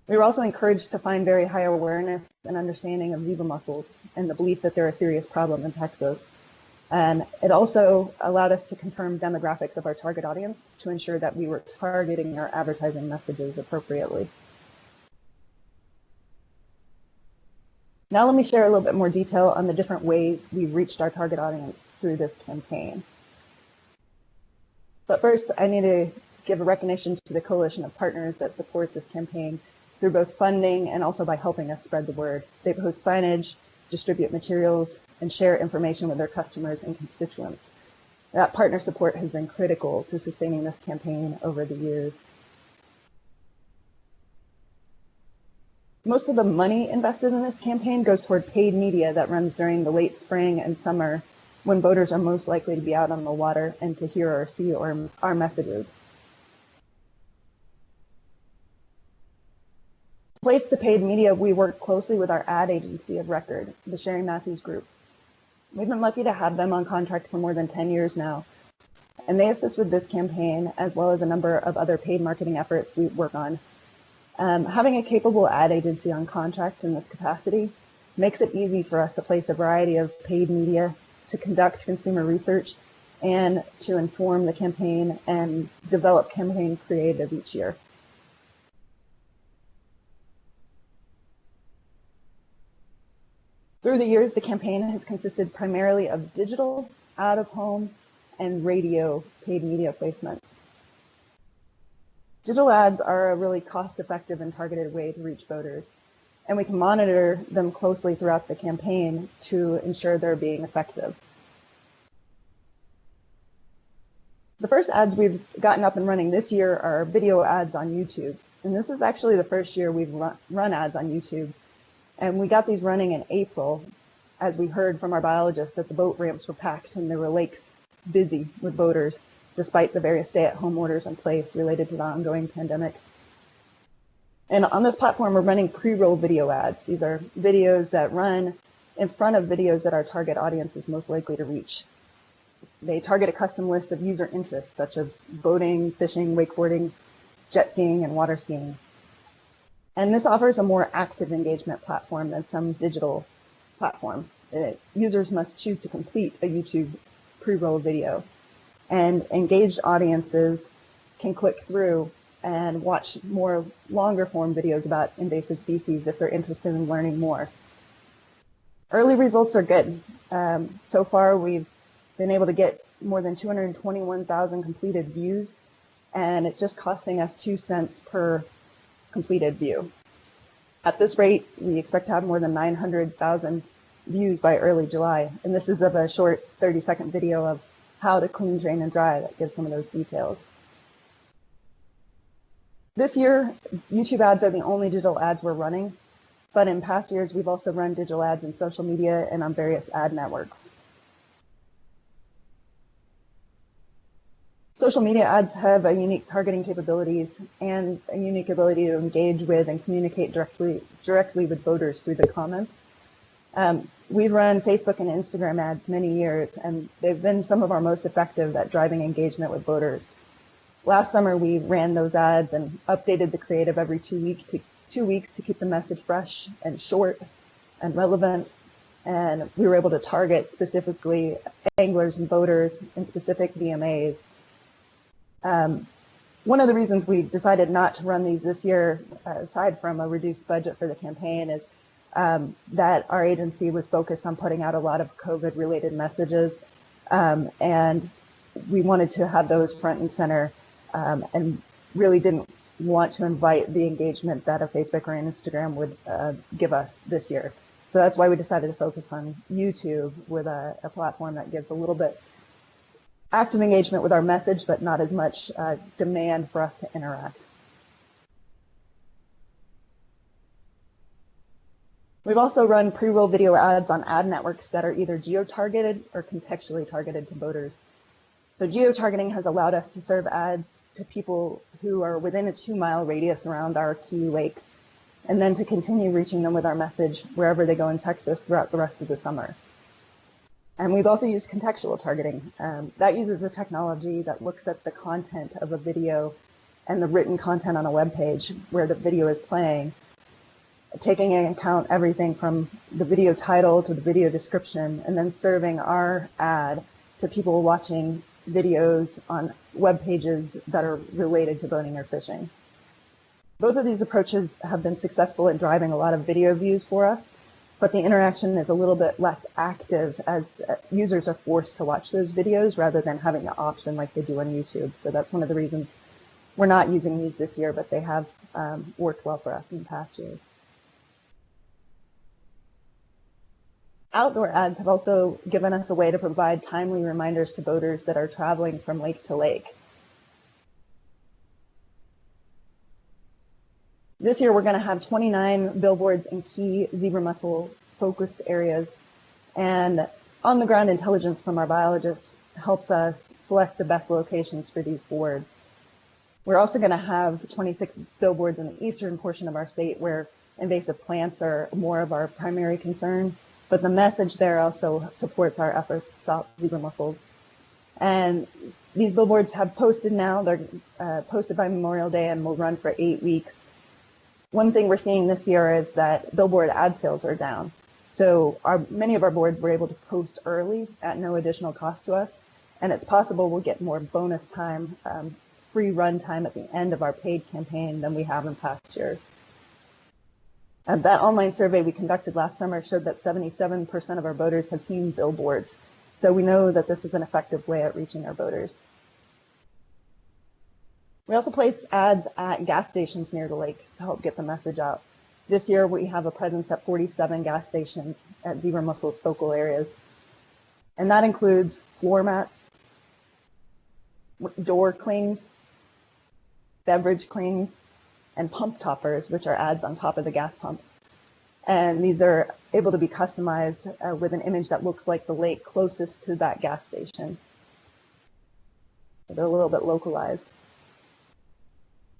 We were also encouraged to find very high awareness and understanding of zebra mussels and the belief that they're a serious problem in Texas. And it also allowed us to confirm demographics of our target audience to ensure that we were targeting our advertising messages appropriately. Now let me share a little bit more detail on the different ways we've reached our target audience through this campaign. But first, I need to give a recognition to the coalition of partners that support this campaign through both funding and also by helping us spread the word. They post signage, distribute materials, and share information with their customers and constituents. That partner support has been critical to sustaining this campaign over the years. Most of the money invested in this campaign goes toward paid media that runs during the late spring and summer when boaters are most likely to be out on the water and to hear or see our messages. To place the paid media, we work closely with our ad agency of record, the Sherry Matthews Group. We've been lucky to have them on contract for more than 10 years now, and they assist with this campaign as well as a number of other paid marketing efforts we work on. Having a capable ad agency on contract in this capacity makes it easy for us to place a variety of paid media, to conduct consumer research, and to inform the campaign and develop campaign creative each year. Through the years, the campaign has consisted primarily of digital, out-of-home, and radio paid media placements. Digital ads are a really cost-effective and targeted way to reach boaters, and we can monitor them closely throughout the campaign to ensure they're being effective. The first ads we've gotten up and running this year are video ads on YouTube, and this is actually the first year we've run ads on YouTube. And we got these running in April, as we heard from our biologists that the boat ramps were packed and there were lakes busy with boaters, despite the various stay-at-home orders in place related to the ongoing pandemic. And on this platform, we're running pre-roll video ads. These are videos that run in front of videos that our target audience is most likely to reach. They target a custom list of user interests, such as boating, fishing, wakeboarding, jet skiing, and water skiing. And this offers a more active engagement platform than some digital platforms. Users must choose to complete a YouTube pre-roll video, and engaged audiences can click through and watch more longer form videos about invasive species if they're interested in learning more. Early results are good. So far, we've been able to get more than 221,000 completed views, and it's just costing us 2 cents per completed view. At this rate, we expect to have more than 900,000 views by early July, and this is of a short 30-second video of how to clean, drain, and dry that gives some of those details. This year, YouTube ads are the only digital ads we're running, but in past years, we've also run digital ads in social media and on various ad networks. Social media ads have a unique targeting capabilities and a unique ability to engage with and communicate directly with boaters through the comments. We've run Facebook and Instagram ads many years, and they've been some of our most effective at driving engagement with boaters. Last summer, we ran those ads and updated the creative every 2 weeks to keep the message fresh and short and relevant. And we were able to target specifically anglers and boaters in specific DMAs. One of the reasons we decided not to run these this year, aside from a reduced budget for the campaign, is that our agency was focused on putting out a lot of COVID-related messages, and we wanted to have those front and center, and really didn't want to invite the engagement that a Facebook or an Instagram would give us this year. So that's why we decided to focus on YouTube with a platform that gives a little bit active engagement with our message, but not as much demand for us to interact. We've also run pre-roll video ads on ad networks that are either geo-targeted or contextually targeted to boaters. So geo-targeting has allowed us to serve ads to people who are within a 2-mile radius around our key lakes. and then to continue reaching them with our message wherever they go in Texas throughout the rest of the summer. And we've also used contextual targeting. That uses a technology that looks at the content of a video and the written content on a web page where the video is playing, taking into account everything from the video title to the video description, and then serving our ad to people watching videos on web pages that are related to boating or fishing. Both of these approaches have been successful in driving a lot of video views for us, but the interaction is a little bit less active as users are forced to watch those videos rather than having an option like they do on YouTube. So that's one of the reasons we're not using these this year, but they have worked well for us in the past years. Outdoor ads have also given us a way to provide timely reminders to boaters that are traveling from lake to lake. This year, we're going to have 29 billboards in key zebra mussel focused areas, and on-the-ground intelligence from our biologists helps us select the best locations for these boards. We're also going to have 26 billboards in the eastern portion of our state where invasive plants are more of our primary concern, but the message there also supports our efforts to stop zebra mussels. And these billboards have posted now. They're posted by Memorial Day and will run for 8 weeks. One thing we're seeing this year is that billboard ad sales are down. So many of our boards were able to post early at no additional cost to us. And it's possible we'll get more bonus time, free run time at the end of our paid campaign than we have in past years. That online survey we conducted last summer showed that 77% of our boaters have seen billboards. So we know that this is an effective way at reaching our boaters. We also place ads at gas stations near the lakes to help get the message out. This year, we have a presence at 47 gas stations at zebra mussels focal areas. And that includes floor mats, door clings, beverage clings, and pump toppers, which are ads on top of the gas pumps. And these are able to be customized with an image that looks like the lake closest to that gas station. They're a little bit localized.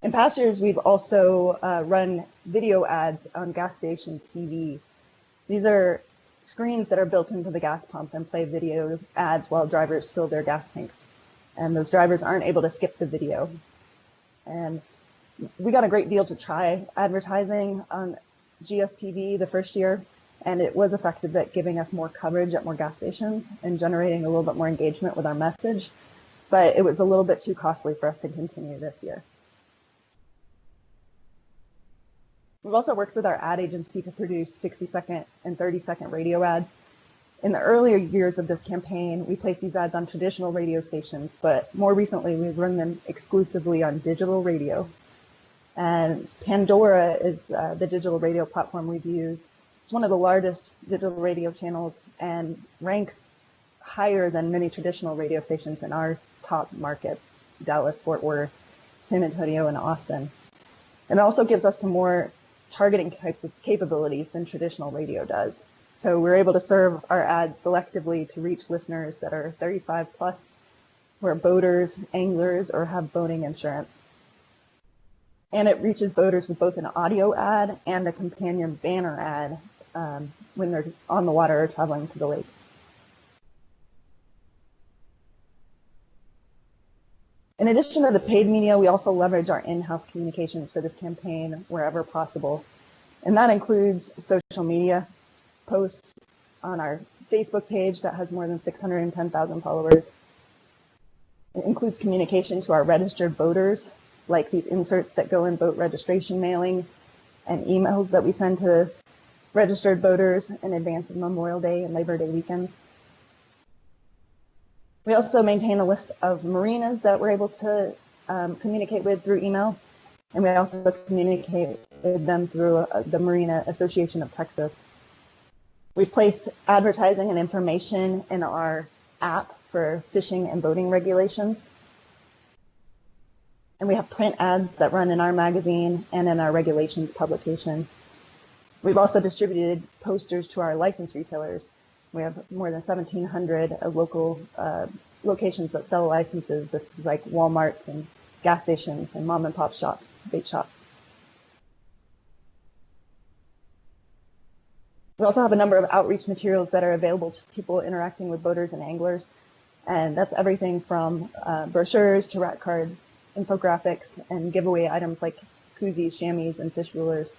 In past years, we've also run video ads on gas station TV. These are screens that are built into the gas pump and play video ads while drivers fill their gas tanks. And those drivers aren't able to skip the video. And we got a great deal to try advertising on GSTV the first year, and it was effective at giving us more coverage at more gas stations and generating a little bit more engagement with our message, but it was a little bit too costly for us to continue this year. We've also worked with our ad agency to produce 60-second and 30-second radio ads. In the earlier years of this campaign, we placed these ads on traditional radio stations, but more recently we've run them exclusively on digital radio. And Pandora is the digital radio platform we've used. It's one of the largest digital radio channels and ranks higher than many traditional radio stations in our top markets, Dallas, Fort Worth, San Antonio, and Austin. And it also gives us some more targeting capabilities than traditional radio does. So we're able to serve our ads selectively to reach listeners that are 35 plus, who are boaters, anglers, or have boating insurance. And it reaches boaters with both an audio ad and a companion banner ad when they're on the water or traveling to the lake. In addition to the paid media, we also leverage our in-house communications for this campaign wherever possible. And that includes social media posts on our Facebook page that has more than 610,000 followers. It includes communication to our registered boaters, like these inserts that go in boat registration mailings and emails that we send to registered boaters in advance of Memorial Day and Labor Day weekends. We also maintain a list of marinas that we're able to communicate with through email, and we also communicate with them through the Marina Association of Texas. We've placed advertising and information in our app for fishing and boating regulations. And we have print ads that run in our magazine and in our regulations publication. We've also distributed posters to our licensed retailers. We have more than 1,700 local locations that sell licenses. This is like Walmarts and gas stations and mom and pop shops, bait shops. We also have a number of outreach materials that are available to people interacting with boaters and anglers. And that's everything from brochures to rat cards, infographics, and giveaway items like koozies, chamois, and fish rulers.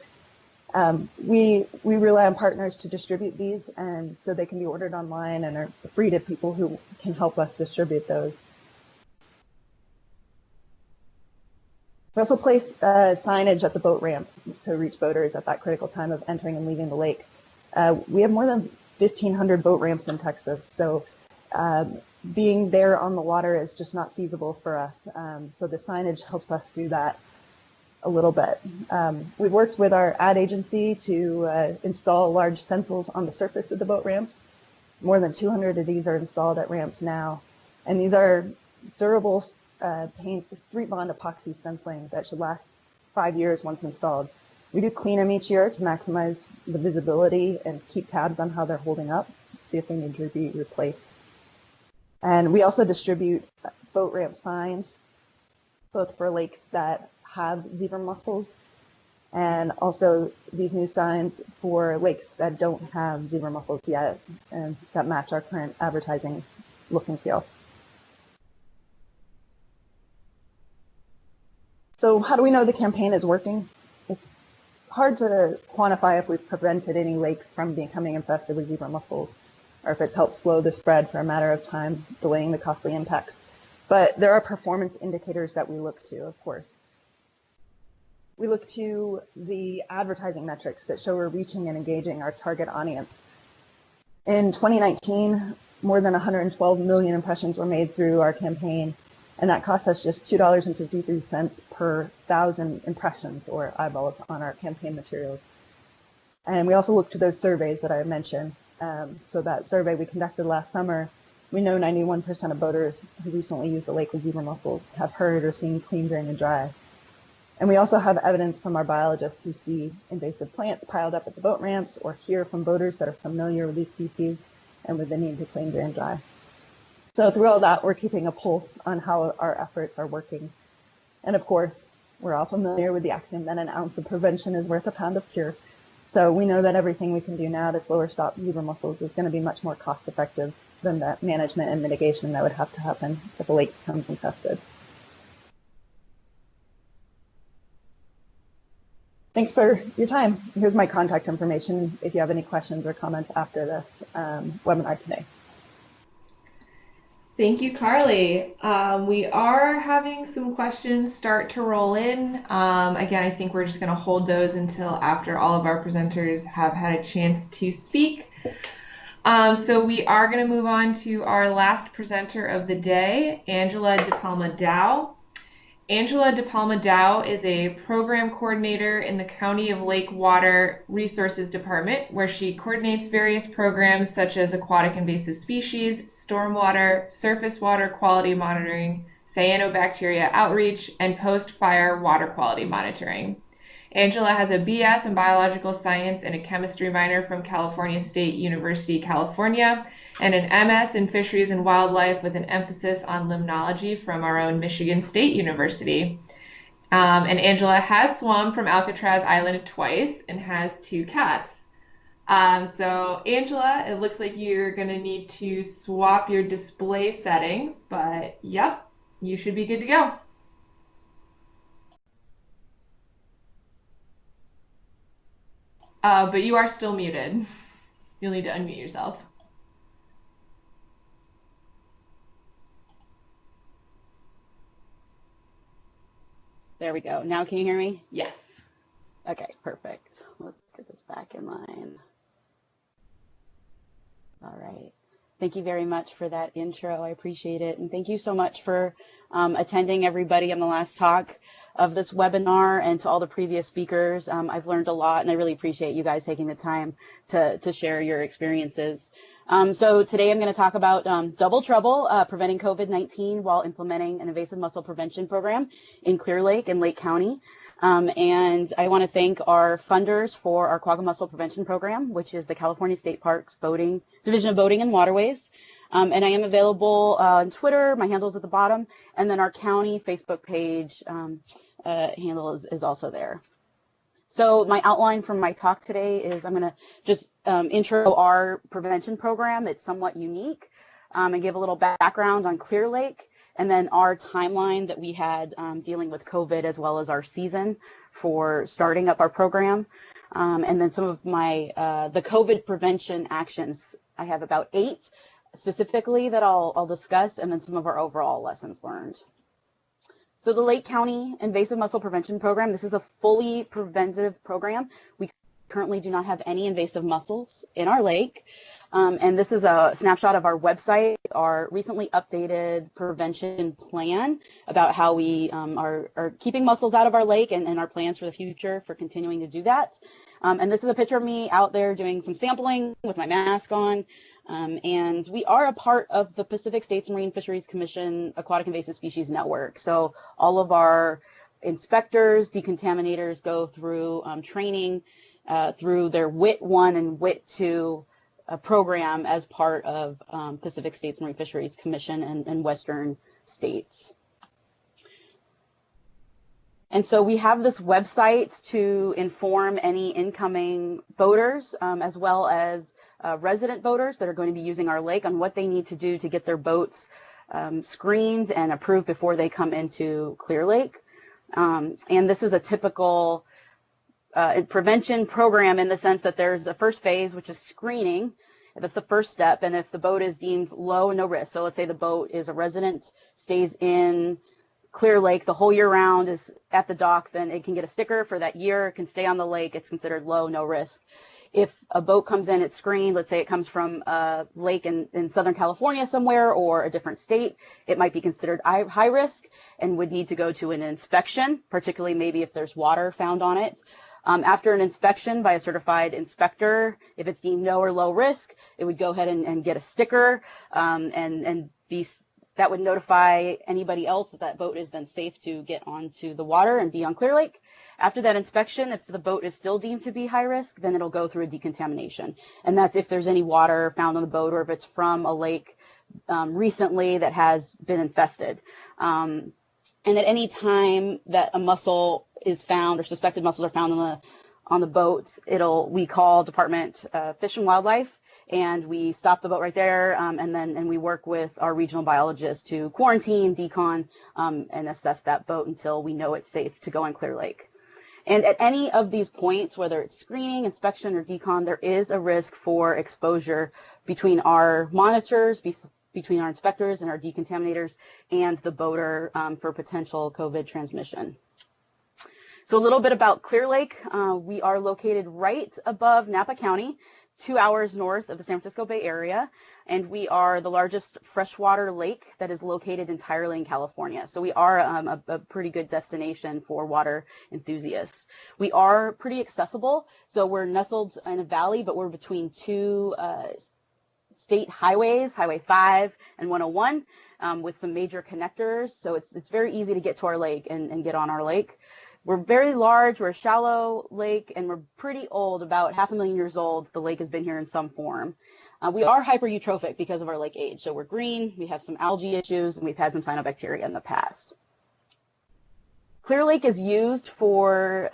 We rely on partners to distribute these, and so they can be ordered online and are free to people who can help us distribute those. We also place signage at the boat ramp to reach boaters at that critical time of entering and leaving the lake. We have more than 1,500 boat ramps in Texas, so being there on the water is just not feasible for us. So the signage helps us do that a little bit. We've worked with our ad agency to install large stencils on the surface of the boat ramps. More than 200 of these are installed at ramps now. And these are durable paint, street bond epoxy stenciling that should last 5 years once installed. We do clean them each year to maximize the visibility and keep tabs on how they're holding up, see if they need to be replaced. And we also distribute boat ramp signs, both for lakes that have zebra mussels and also these new signs for lakes that don't have zebra mussels yet and that match our current advertising look and feel. So how do we know the campaign is working? It's hard to quantify if we've prevented any lakes from becoming infested with zebra mussels or if it's helped slow the spread for a matter of time, delaying the costly impacts. But there are performance indicators that we look to, of course. We look to the advertising metrics that show we're reaching and engaging our target audience. In 2019, more than 112 million impressions were made through our campaign, and that cost us just $2.53 per 1,000 impressions or eyeballs on our campaign materials. And we also look to those surveys that I mentioned. So that survey we conducted last summer, we know 91% of boaters who recently used the lake with zebra mussels have heard or seen clean, drain, and dry. And we also have evidence from our biologists who see invasive plants piled up at the boat ramps or hear from boaters that are familiar with these species and with the need to clean, drain, dry. So through all that, we're keeping a pulse on how our efforts are working. And of course, we're all familiar with the axiom that an ounce of prevention is worth a pound of cure. So we know that everything we can do now to slow or stop zebra mussels is going to be much more cost effective than the management and mitigation that would have to happen if a lake becomes infested. Thanks for your time. Here's my contact information if you have any questions or comments after this webinar today. Thank you, Carly. We are having some questions start to roll in. Again, I think we're just going to hold those until after all of our presenters have had a chance to speak. So we are going to move on to our last presenter of the day, Angela De Palma Dow. Angela De Palma Dow is a program coordinator in the County of Lake Water Resources Department, where she coordinates various programs such as aquatic invasive species, stormwater, surface water quality monitoring, cyanobacteria outreach, and post-fire water quality monitoring. Angela has a BS in biological science and a chemistry minor from California State University, California, and an MS in fisheries and wildlife with an emphasis on limnology from our own Michigan State University. And Angela has swum from Alcatraz Island twice and has 2 cats. So Angela, it looks like you're going to need to swap your display settings, but yep, you should be good to go. But you are still muted. You'll need to unmute yourself. There we go. Now can you hear me? Yes. Okay, perfect. Let's get this back in line. All right. Thank you very much for that intro. I appreciate it. And thank you so much for attending, everybody, on the last talk of this webinar, and to all the previous speakers. I've learned a lot, and I really appreciate you guys taking the time to share your experiences. So today I'm going to talk about double trouble, preventing COVID-19 while implementing an invasive mussel prevention program in Clear Lake and Lake County. And I want to thank our funders for our quagga mussel prevention program, which is the California State Parks Division of Boating and Waterways. And I am available on Twitter. My handle is at the bottom. And then our county Facebook page handle is also there. So my outline from my talk today is I'm going to just intro our prevention program. It's somewhat unique, and give a little background on Clear Lake, and then our timeline that we had dealing with COVID, as well as our season for starting up our program. And then some of my the COVID prevention actions. I have about 8 specifically that I'll discuss, and then some of our overall lessons learned. So the Lake County Invasive Mussel Prevention Program, this is a fully preventative program. We currently do not have any invasive mussels in our lake. And this is a snapshot of our website, our recently updated prevention plan about how we are keeping mussels out of our lake, and our plans for the future for continuing to do that. And this is a picture of me out there doing some sampling with my mask on. And we are a part of the Pacific States Marine Fisheries Commission Aquatic Invasive Species Network. So all of our inspectors, decontaminators go through training through their WIT 1 and WIT 2 program as part of Pacific States Marine Fisheries Commission and Western states. And so we have this website to inform any incoming boaters, as well as resident boaters that are going to be using our lake, on what they need to do to get their boats screened and approved before they come into Clear Lake. And this is a typical prevention program in the sense that there's a first phase, which is screening. That's the first step. And if the boat is deemed low, no risk. So let's say the boat is a resident, stays in Clear Lake the whole year round, is at the dock, then it can get a sticker for that year, can stay on the lake. It's considered low, no risk. If a boat comes in, it's screened, let's say it comes from a lake in Southern California somewhere or a different state, it might be considered high risk and would need to go to an inspection, particularly maybe if there's water found on it. After an inspection by a certified inspector, if it's deemed no or low risk, it would go ahead and get a sticker, and that would notify anybody else that that boat is then safe to get onto the water and be on Clear Lake. After that inspection, if the boat is still deemed to be high risk, then it'll go through a decontamination. And that's if there's any water found on the boat, or if it's from a lake recently that has been infested. And at any time that a mussel is found, or suspected mussels are found on the boat, we call Department Fish and Wildlife, and we stop the boat right there, and we work with our regional biologists to quarantine, decon, and assess that boat until we know it's safe to go on Clear Lake. And at any of these points, whether it's screening, inspection, or decon, there is a risk for exposure between our monitors, between our inspectors and our decontaminators, and the boater for potential COVID transmission. So a little bit about Clear Lake. We are located right above Napa County, 2 hours north of the San Francisco Bay Area, and we are the largest freshwater lake that is located entirely in California. So we are a pretty good destination for water enthusiasts. We are pretty accessible. So we're nestled in a valley, but we're between 2 state highways, Highway 5 and 101, with some major connectors. So it's very easy to get to our lake and get on our lake. We're very large, we're a shallow lake, and we're pretty old, about 500,000 years old. The lake has been here in some form. We are hyper-eutrophic because of our lake age. So we're green, we have some algae issues, and we've had some cyanobacteria in the past. Clear Lake is used for,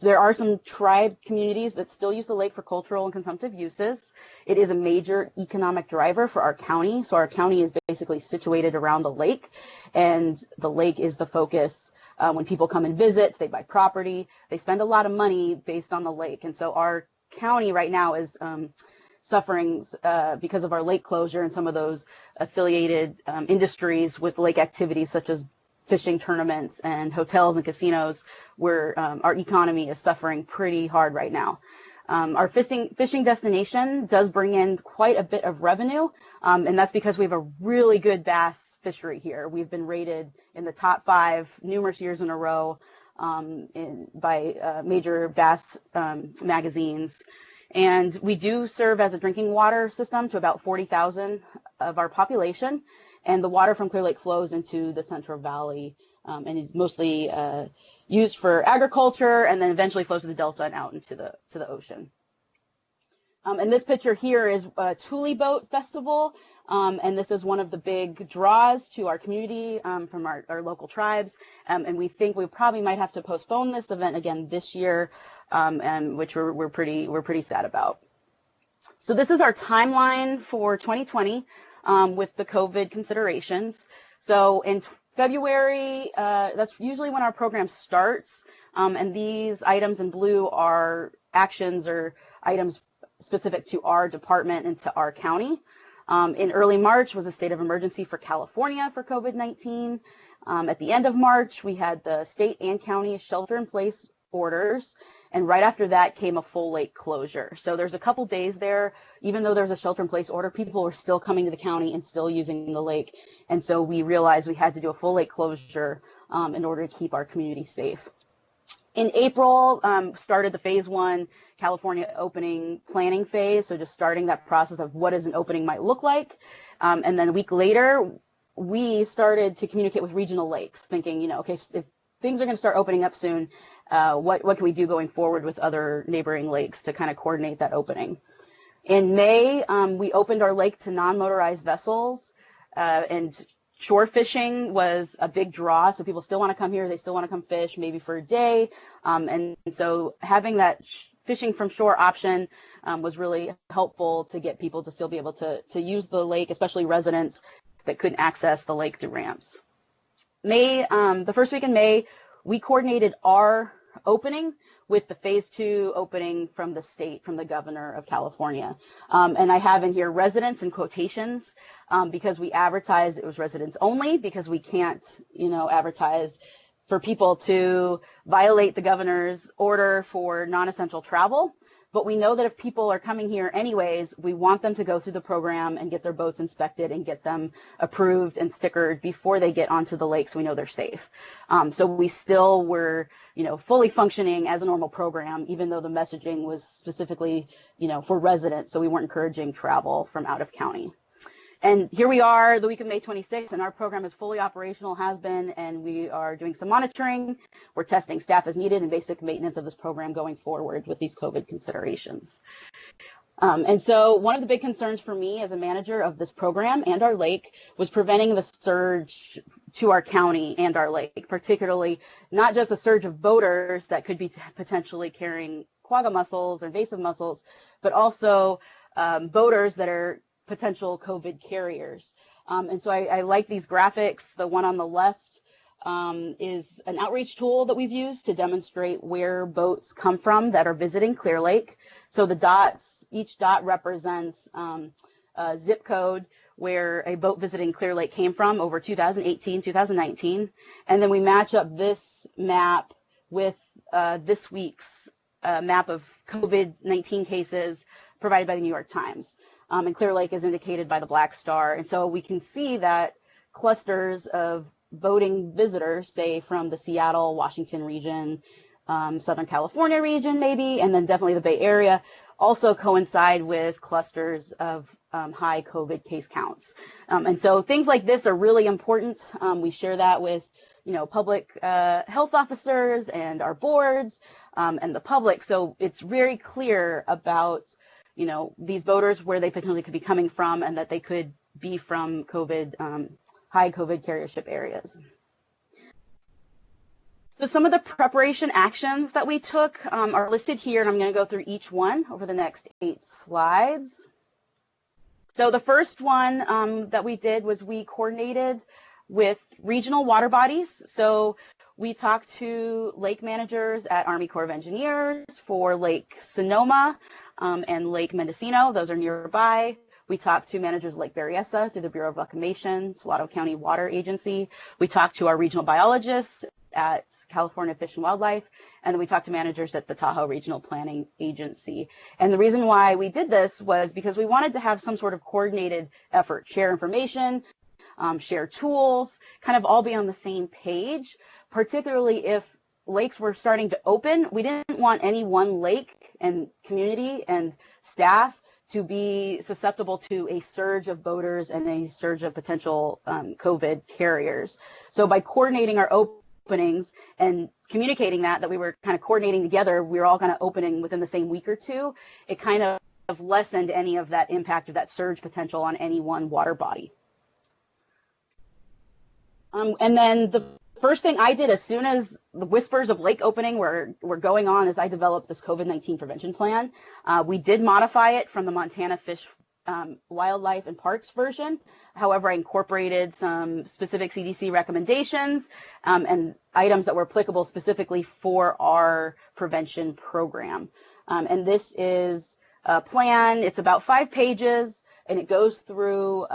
there are some tribe communities that still use the lake for cultural and consumptive uses. It is a major economic driver for our county. So our county is basically situated around the lake, and the lake is the focus. When people come and visit, they buy property, they spend a lot of money based on the lake. And so our county right now is suffering because of our lake closure and some of those affiliated industries with lake activities such as fishing tournaments and hotels and casinos, where our economy is suffering pretty hard right now. Our fishing destination does bring in quite a bit of revenue, and that's because we have a really good bass fishery here. We've been rated in the top 5 numerous years in a row by major bass magazines. And we do serve as a drinking water system to about 40,000 of our population, and the water from Clear Lake flows into the Central Valley and is mostly used for agriculture, and then eventually flows to the delta and out into the ocean. And this picture here is a Thule Boat Festival. And this is one of the big draws to our community from our local tribes. And we think we probably might have to postpone this event again this year, and which we're pretty sad about. So this is our timeline for 2020 with the COVID considerations. So in February, that's usually when our program starts. And these items in blue are actions or items specific to our department and to our county. In early March was a state of emergency for California for COVID-19. At the end of March, we had the state and county shelter-in-place orders. And right after that came a full lake closure. So there's a couple days there, even though there's a shelter-in-place order, people were still coming to the county and still using the lake. And so we realized we had to do a full lake closure in order to keep our community safe. In April, started the phase 1 California opening planning phase. So just starting that process of what does an opening might look like. And then a week later, we started to communicate with regional lakes, thinking, you know, okay, if things are going to start opening up soon, what can we do going forward with other neighboring lakes to kind of coordinate that opening? In May, we opened our lake to non-motorized vessels, and shore fishing was a big draw. So people still want to come here. They still want to come fish, maybe for a day. And so having that fishing from shore option was really helpful to get people to still be able to use the lake, especially residents that couldn't access the lake through ramps. May, the first week in May, we coordinated our opening with the phase 2 opening from the state, from the governor of California. And I have in here residents in quotations because we advertised it was residents only, because we can't, you know, advertise for people to violate the governor's order for non-essential travel. But we know that if people are coming here anyways, we want them to go through the program and get their boats inspected and get them approved and stickered before they get onto the lake, so we know they're safe. So we still were, you know, fully functioning as a normal program, even though the messaging was specifically, you know, for residents. So we weren't encouraging travel from out of county. And here we are the week of May 26th, and our program is fully operational, has been, and we are doing some monitoring. We're testing staff as needed and basic maintenance of this program going forward with these COVID considerations. And so one of the big concerns for me as a manager of this program and our lake was preventing the surge to our county and our lake, particularly not just a surge of boaters that could be potentially carrying quagga mussels or invasive mussels, but also boaters that are potential COVID carriers. And so I like these graphics. The one on the left is an outreach tool that we've used to demonstrate where boats come from that are visiting Clear Lake. So the dots, each dot represents a zip code where a boat visiting Clear Lake came from over 2018, 2019. And then we match up this map with this week's map of COVID-19 cases provided by the New York Times. And Clear Lake is indicated by the black star. And so we can see that clusters of boating visitors, say from the Seattle, Washington region, Southern California region maybe, and then definitely the Bay Area, also coincide with clusters of high COVID case counts. And so things like this are really important. We share that with, you know, public health officers and our boards and the public. So it's very clear about, you know, these boaters, where they potentially could be coming from, and that they could be from COVID, high COVID carrier ship areas. So some of the preparation actions that we took are listed here, and I'm going to go through each one over the next 8 slides. So the first one that we did was we coordinated with regional water bodies. So we talked to lake managers at Army Corps of Engineers for Lake Sonoma and Lake Mendocino. Those are nearby. We talked to managers of Lake Berryessa through the Bureau of Reclamation, Salado County Water Agency. We talked to our regional biologists at California Fish and Wildlife, and then we talked to managers at the Tahoe Regional Planning Agency. And the reason why we did this was because we wanted to have some sort of coordinated effort, share information, share tools, kind of all be on the same page, particularly if lakes were starting to open. We didn't want any one lake and community and staff to be susceptible to a surge of boaters and a surge of potential COVID carriers. So by coordinating our openings and communicating that we were kind of coordinating together, we were all kind of opening within the same week or two, it kind of lessened any of that impact of that surge potential on any one water body. And then the first thing I did as soon as the whispers of lake opening were going on is I developed this COVID-19 prevention plan. We did modify it from the Montana Fish, Wildlife and Parks version. However, I incorporated some specific CDC recommendations and items that were applicable specifically for our prevention program. And this is a plan. It's about 5 pages, and it goes through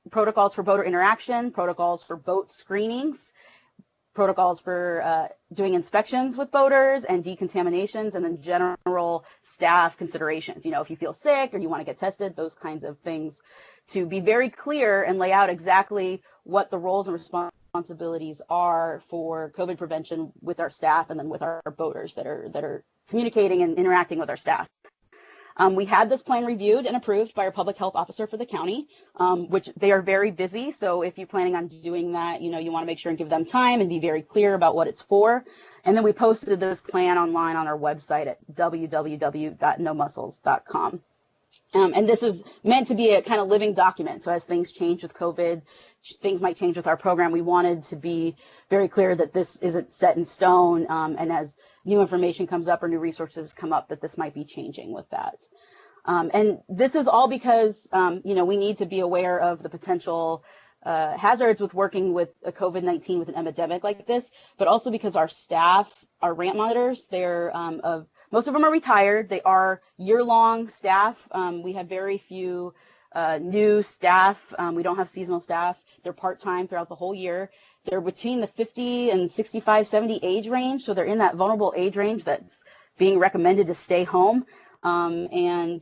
protocols for boater interaction, protocols for boat screenings, protocols for doing inspections with boaters and decontaminations, and then general staff considerations. You know, if you feel sick or you want to get tested, those kinds of things, to be very clear and lay out exactly what the roles and responsibilities are for COVID prevention with our staff and then with our boaters that are communicating and interacting with our staff. We had this plan reviewed and approved by our public health officer for the county, which they are very busy. So if you're planning on doing that, you know, you want to make sure and give them time and be very clear about what it's for. And then we posted this plan online on our website at www.nomussels.com. And this is meant to be a kind of living document. So as things change with COVID, things might change with our program. We wanted to be very clear that this isn't set in stone. And as new information comes up or new resources come up, that this might be changing with that. And this is all because, you know, we need to be aware of the potential hazards with working with a COVID-19 with an epidemic like this, but also because our staff, our ramp monitors, most of them are retired. They are year-long staff. We have very few new staff. We don't have seasonal staff. They're part-time throughout the whole year. They're between the 50 and 65, 70 age range. So they're in that vulnerable age range that's being recommended to stay home. And,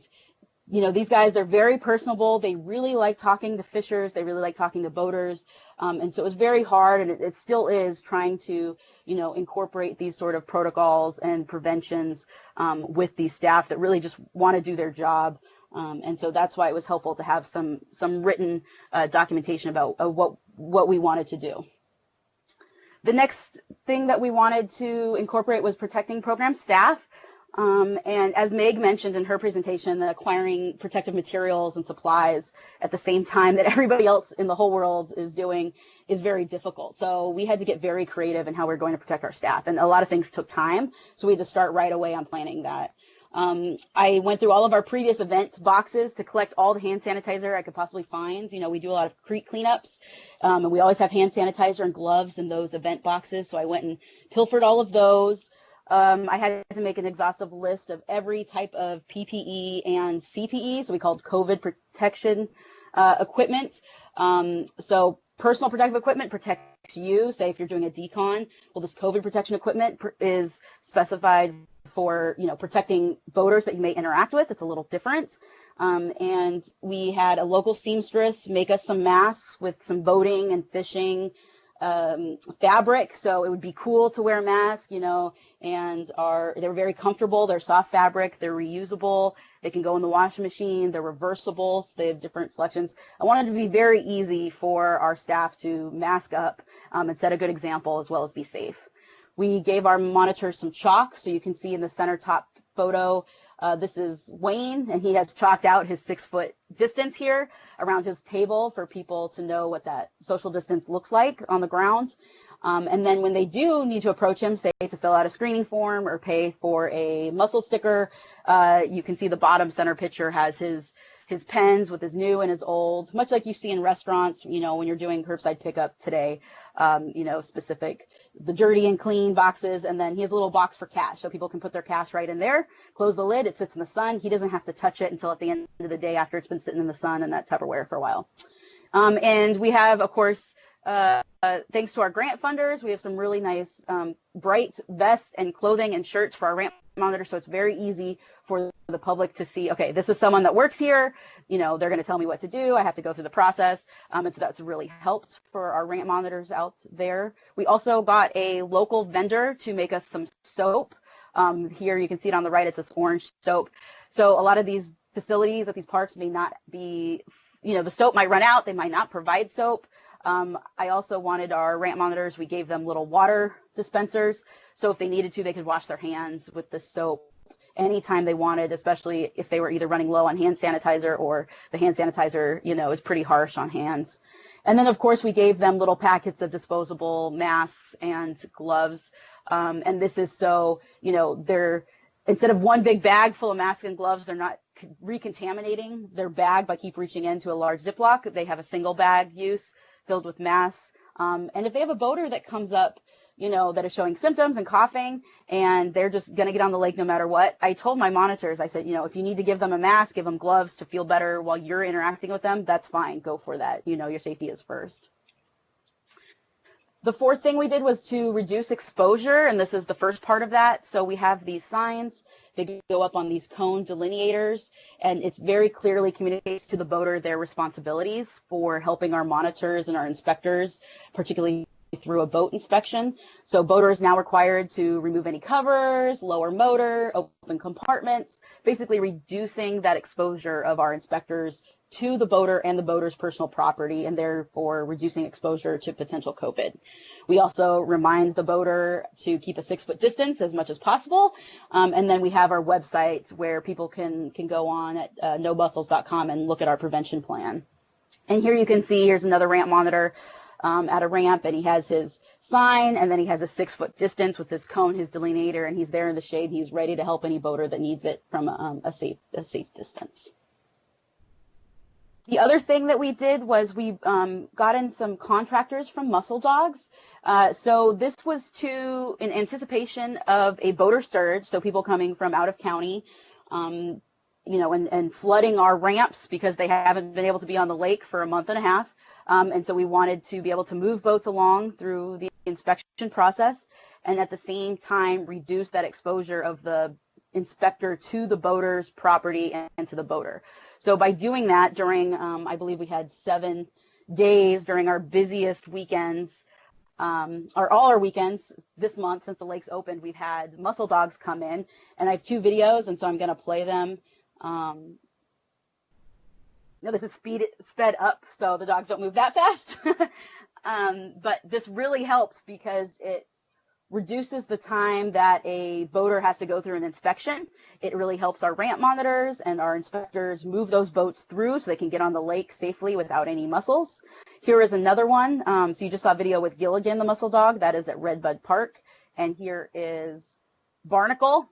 you know, these guys, they're very personable. They really like talking to fishers. They really like talking to boaters. And so it was very hard, and it still is, trying to, you know, incorporate these sort of protocols and preventions with these staff that really just want to do their job. And so that's why it was helpful to have some written documentation about what we wanted to do. The next thing that we wanted to incorporate was protecting program staff. And as Meg mentioned in her presentation, acquiring protective materials and supplies at the same time that everybody else in the whole world is doing is very difficult. So we had to get very creative in how we're going to protect our staff. And a lot of things took time. So we had to start right away on planning that. I went through all of our previous event boxes to collect all the hand sanitizer I could possibly find. You know, we do a lot of creek cleanups, and we always have hand sanitizer and gloves in those event boxes. So I went and pilfered all of those. I had to make an exhaustive list of every type of PPE and CPE, so we called COVID protection equipment. So personal protective equipment protects you. Say if you're doing a decon, well, this COVID protection equipment is specified for, you know, protecting boaters that you may interact with. It's a little different. And we had a local seamstress make us some masks with some boating and fishing fabric, so it would be cool to wear a mask, you know, and they're very comfortable. They're soft fabric, they're reusable, they can go in the washing machine, they're reversible, so they have different selections. I wanted to be very easy for our staff to mask up and set a good example as well as be safe. We gave our monitors some chalk, so you can see in the center top photo, this is Wayne, and he has chalked out his 6-foot distance here around his table for people to know what that social distance looks like on the ground. And then when they do need to approach him, say to fill out a screening form or pay for a mussel sticker, you can see the bottom center picture has his pens with his new and his old, much like you see in restaurants, you know, when you're doing curbside pickup today, you know, specific, the dirty and clean boxes. And then he has a little box for cash, so people can put their cash right in there, close the lid, it sits in the sun. He doesn't have to touch it until at the end of the day after it's been sitting in the sun and that Tupperware for a while. And we have, of course, thanks to our grant funders, we have some really nice bright vests and clothing and shirts for our ramp monitor, so it's very easy for the public to see, okay, this is someone that works here, you know, they're going to tell me what to do, I have to go through the process, and so that's really helped for our ramp monitors out there. We also got a local vendor to make us some soap. Here you can see it on the right, it's this orange soap. So a lot of these facilities at these parks may not be, you know, the soap might run out, they might not provide soap. I also wanted our ramp monitors, we gave them little water dispensers, so if they needed to, they could wash their hands with the soap anytime they wanted, especially if they were either running low on hand sanitizer or the hand sanitizer, is pretty harsh on hands. And then, of course, we gave them little packets of disposable masks and gloves. And this is so, they're, instead of one big bag full of masks and gloves, they're not recontaminating their bag by keep reaching into a large Ziploc. They have a single bag use filled with masks. And if they have a boater that comes up, that is showing symptoms and coughing, and they're just going to get on the lake no matter what, I told my monitors, I said, if you need to give them a mask, give them gloves to feel better while you're interacting with them, that's fine. Go for that. Your safety is first. The fourth thing we did was to reduce exposure, and this is the first part of that. So we have these signs. They go up on these cone delineators, and it's very clearly communicates to the boater their responsibilities for helping our monitors and our inspectors, particularly through a boat inspection. So boater is now required to remove any covers, lower motor, open compartments, basically reducing that exposure of our inspectors to the boater and the boater's personal property, and therefore reducing exposure to potential COVID. We also remind the boater to keep a 6-foot distance as much as possible. And then we have our website where people can go on at nobustles.com and look at our prevention plan. And here you can see, here's another ramp monitor at a ramp, and he has his sign, and then he has a 6-foot distance with his cone, his delineator, and he's there in the shade. He's ready to help any boater that needs it from a safe distance. The other thing that we did was we got in some contractors from Muscle Dogs. So this was in anticipation of a boater surge, so people coming from out of county, and flooding our ramps because they haven't been able to be on the lake for a month and a half. And so we wanted to be able to move boats along through the inspection process and at the same time reduce that exposure of the inspector to the boater's property and to the boater. So by doing that during, I believe we had 7 days during our busiest weekends, or all our weekends this month since the lake's opened, we've had Muscle Dogs come in, and I have 2 videos, and so I'm going to play them. This is sped up so the dogs don't move that fast. But this really helps because it reduces the time that a boater has to go through an inspection. It really helps our ramp monitors and our inspectors move those boats through so they can get on the lake safely without any mussels. Here is another one. So you just saw a video with Gilligan, the mussel dog. That is at Redbud Park. And here is Barnacle.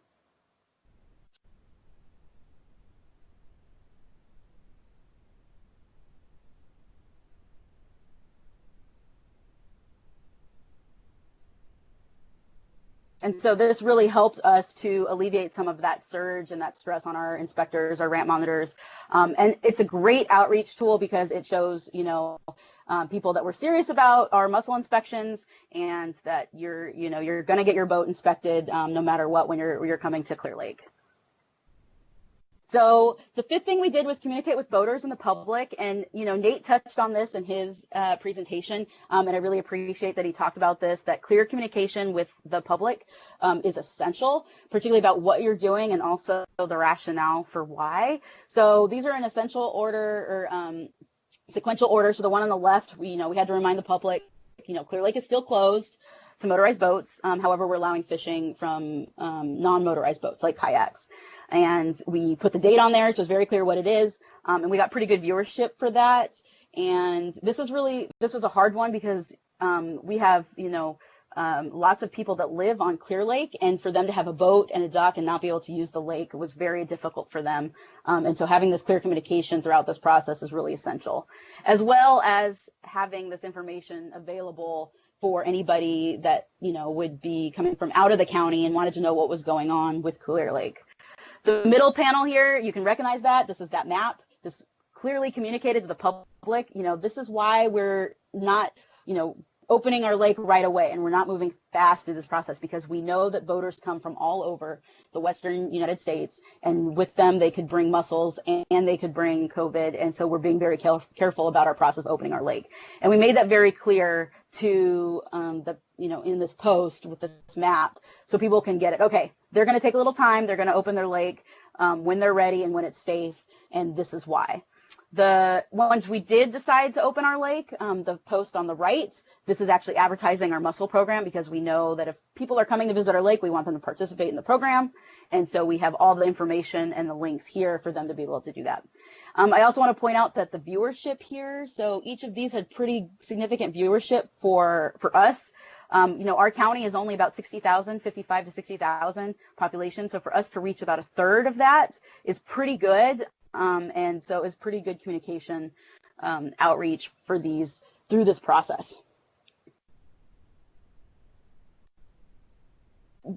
And so this really helped us to alleviate some of that surge and that stress on our inspectors, our ramp monitors. And it's a great outreach tool because it shows, people that we're serious about our mussel inspections and that you're going to get your boat inspected no matter what when you're coming to Clear Lake. So the 5th thing we did was communicate with boaters and the public. And, Nate touched on this in his presentation. And I really appreciate that he talked about this, that clear communication with the public is essential, particularly about what you're doing and also the rationale for why. So these are in essential order or sequential order. So the one on the left, we had to remind the public, Clear Lake is still closed to motorized boats. However, we're allowing fishing from non-motorized boats like kayaks. And we put the date on there, so it's very clear what it is. And we got pretty good viewership for that. And this was a hard one because we have, lots of people that live on Clear Lake, and for them to have a boat and a dock and not be able to use the lake was very difficult for them. And so having this clear communication throughout this process is really essential, as well as having this information available for anybody that, would be coming from out of the county and wanted to know what was going on with Clear Lake. The middle panel here, you can recognize that. This is that map. This clearly communicated to the public. This is why we're not, opening our lake right away and we're not moving fast through this process because we know that boaters come from all over the Western United States, and with them they could bring mussels and they could bring COVID. And so we're being very careful about our process of opening our lake. And we made that very clear to in this post with this map so people can get it. Okay, they're going to take a little time. They're going to open their lake when they're ready and when it's safe. And this is why. The once we did decide to open our lake, the post on the right, this is actually advertising our mussel program, because we know that if people are coming to visit our lake, we want them to participate in the program. And so we have all the information and the links here for them to be able to do that. I also want to point out that the viewership here, so each of these had pretty significant viewership for us. You know, our county is only about 60,000, 55 to 60,000 population. So for us to reach about a third of that is pretty good. And so it's pretty good communication outreach for these through this process.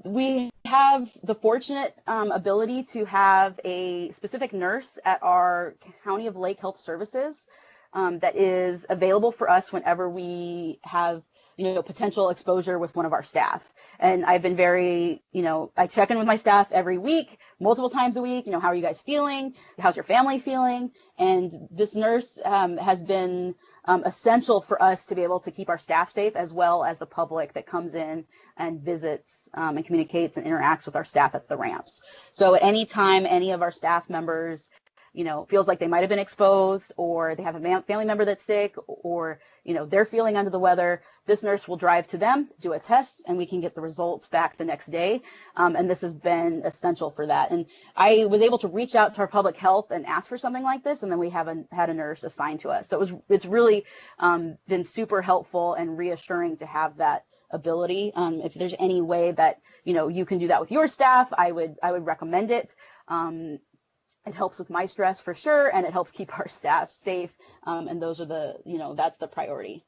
We have the fortunate ability to have a specific nurse at our County of Lake Health Services that is available for us whenever we have, you know, potential exposure with one of our staff. And I've been very, you know, I check in with my staff every week, multiple times a week. You know, how are you guys feeling? How's your family feeling? And this nurse has been essential for us to be able to keep our staff safe, as well as the public that comes in and visits and communicates and interacts with our staff at the ramps. So at any time any of our staff members, you know, feels like they might have been exposed, or they have a family member that's sick, or, you know, they're feeling under the weather, this nurse will drive to them, do a test, and we can get the results back the next day. And this has been essential for that. And I was able to reach out to our public health and ask for something like this, and then we haven't had a nurse assigned to us. So it's really been super helpful and reassuring to have that ability. If there's any way that, you know, you can do that with your staff, I would recommend it. It helps with my stress for sure, and it helps keep our staff safe. And those are the, you know, that's the priority.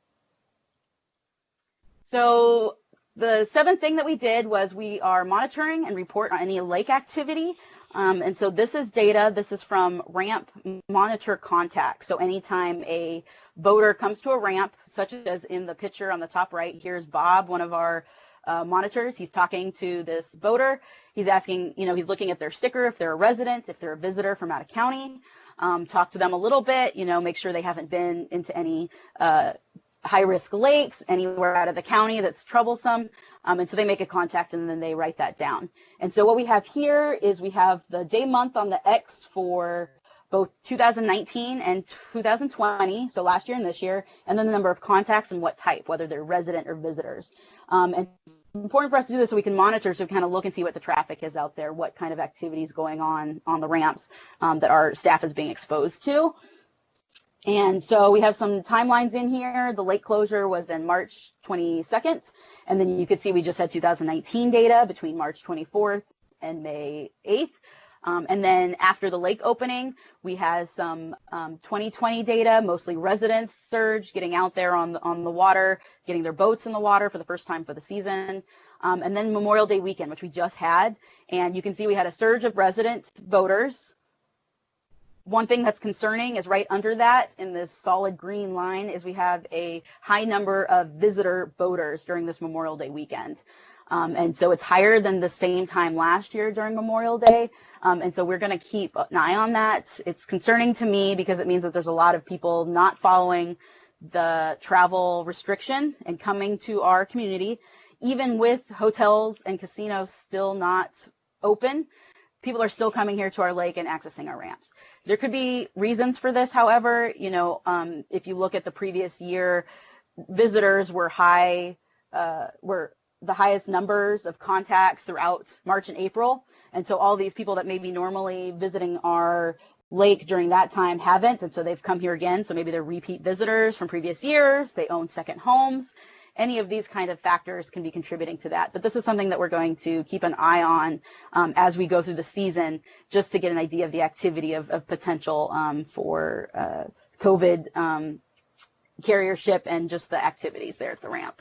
So the seventh thing that we did was we are monitoring and report on any lake activity. And so this is data. This is from ramp monitor contact. So anytime a boater comes to a ramp, such as in the picture on the top right, here's Bob, one of our monitors. He's talking to this boater. He's asking, you know, he's looking at their sticker, if they're a resident, if they're a visitor from out of county, talk to them a little bit, you know, make sure they haven't been into any high-risk lakes, anywhere out of the county that's troublesome. And so they make a contact, and then they write that down. And so what we have here is we have the day month on the X for both 2019 and 2020, so last year and this year, and then the number of contacts and what type, whether they're resident or visitors. And it's important for us to do this so we can monitor, so we kind of look and see what the traffic is out there, what kind of activities going on the ramps that our staff is being exposed to. And so we have some timelines in here. The lake closure was in March 22nd, and then you could see we just had 2019 data between March 24th and May 8th. And then after the lake opening, we had some 2020 data, mostly residents surge, getting out there on the water, getting their boats in the water for the first time for the season. And then Memorial Day weekend, which we just had. And you can see we had a surge of resident boaters. One thing that's concerning is right under that in this solid green line is we have a high number of visitor boaters during this Memorial Day weekend. And so it's higher than the same time last year during Memorial Day. And so we're going to keep an eye on that. It's concerning to me because it means that there's a lot of people not following the travel restriction and coming to our community, even with hotels and casinos still not open. People are still coming here to our lake and accessing our ramps. There could be reasons for this, however, you know, if you look at the previous year, visitors were were the highest numbers of contacts throughout March and April. And so all these people that may be normally visiting our lake during that time haven't, and so they've come here again. So maybe they're repeat visitors from previous years, they own second homes. Any of these kind of factors can be contributing to that. But this is something that we're going to keep an eye on as we go through the season, just to get an idea of the activity of potential for COVID carriership and just the activities there at the ramp.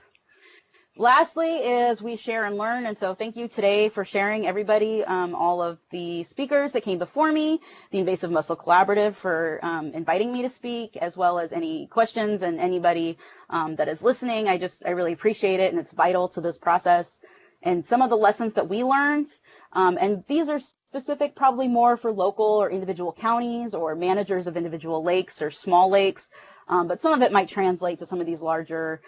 Lastly is we share and learn. And so thank you today for sharing, everybody, all of the speakers that came before me, the Invasive Mussel Collaborative for inviting me to speak, as well as any questions and anybody that is listening. I really appreciate it, and it's vital to this process. And some of the lessons that we learned, and these are specific probably more for local or individual counties or managers of individual lakes or small lakes, but some of it might translate to some of these larger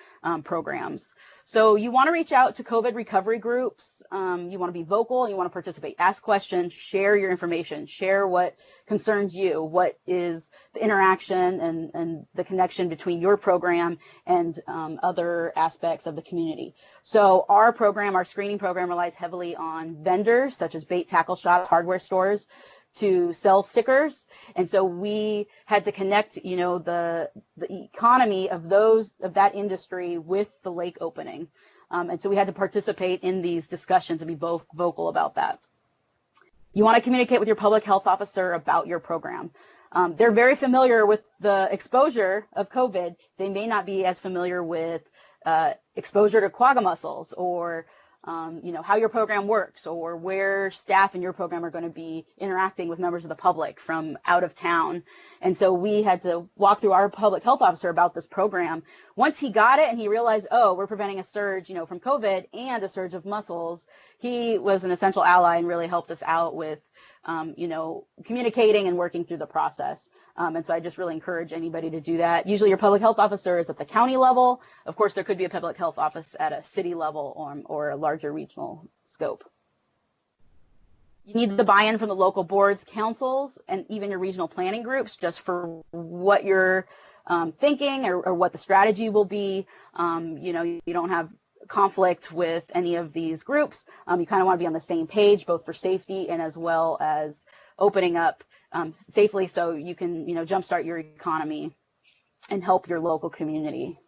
programs. So you want to reach out to COVID recovery groups. You want to be vocal, you want to participate, ask questions, share your information, share what concerns you, what is the interaction and the connection between your program and other aspects of the community. So our program, our screening program, relies heavily on vendors such as bait tackle shops, hardware stores, to sell stickers. And so we had to connect, the economy of that industry with the lake opening. And so we had to participate in these discussions and be both vocal about that. You want to communicate with your public health officer about your program. They're very familiar with the exposure of COVID. They may not be as familiar with exposure to quagga mussels or how your program works or where staff in your program are going to be interacting with members of the public from out of town. And so we had to walk through our public health officer about this program. Once he got it and he realized, oh, we're preventing a surge, from COVID and a surge of mussels, he was an essential ally and really helped us out with communicating and working through the process. And so I just really encourage anybody to do that. Usually your public health officer is at the county level. Of course, there could be a public health office at a city level or a larger regional scope. You need the buy-in from the local boards, councils, and even your regional planning groups just for what you're thinking or what the strategy will be. You don't have conflict with any of these groups. You kind of want to be on the same page, both for safety and as well as opening up safely so you can, jumpstart your economy and help your local community.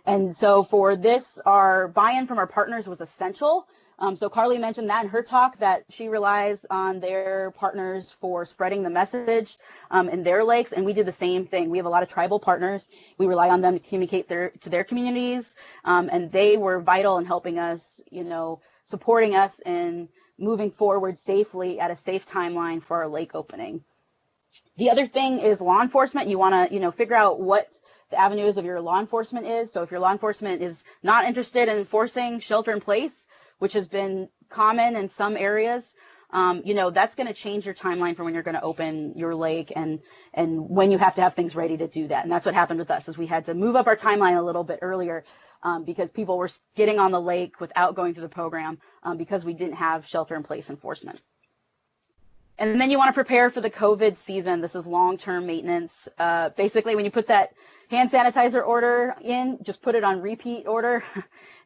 And so for this, our buy-in from our partners was essential. So Carly mentioned that in her talk, that she relies on their partners for spreading the message in their lakes, and we did the same thing. We have a lot of tribal partners. We rely on them to communicate to their communities, and they were vital in helping us, supporting us in moving forward safely at a safe timeline for our lake opening. The other thing is law enforcement. You want to, figure out what the avenues of your law enforcement is. So if your law enforcement is not interested in enforcing shelter in place, which has been common in some areas, that's going to change your timeline for when you're going to open your lake and when you have to have things ready to do that. And that's what happened with us, is we had to move up our timeline a little bit earlier because people were getting on the lake without going through the program because we didn't have shelter in place enforcement. And then you want to prepare for the COVID season. This is long-term maintenance. Basically, when you put that hand sanitizer order in, just put it on repeat order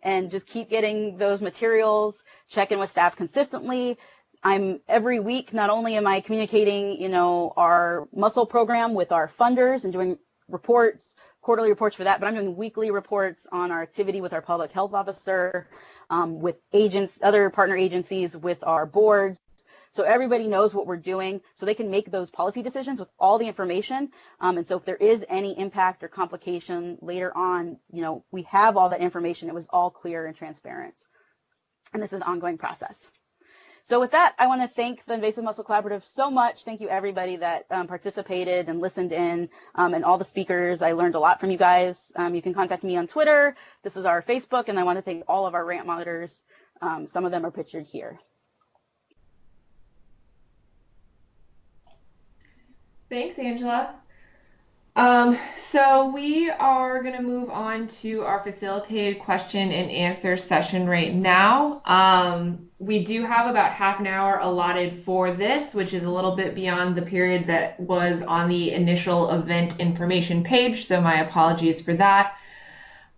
and just keep getting those materials, check in with staff consistently. Every week, not only am I communicating, our mussel program with our funders and doing reports, quarterly reports for that, but I'm doing weekly reports on our activity with our public health officer, with other partner agencies, with our boards. So everybody knows what we're doing, so they can make those policy decisions with all the information. And so if there is any impact or complication later on, we have all that information. It was all clear and transparent. And this is an ongoing process. So with that, I want to thank the Invasive Mussel Collaborative so much. Thank you, everybody that participated and listened in, and all the speakers. I learned a lot from you guys. You can contact me on Twitter. This is our Facebook, and I want to thank all of our ramp monitors. Some of them are pictured here. Thanks, Angela. So we are going to move on to our facilitated question and answer session right now. We do have about half an hour allotted for this, which is a little bit beyond the period that was on the initial event information page, so my apologies for that.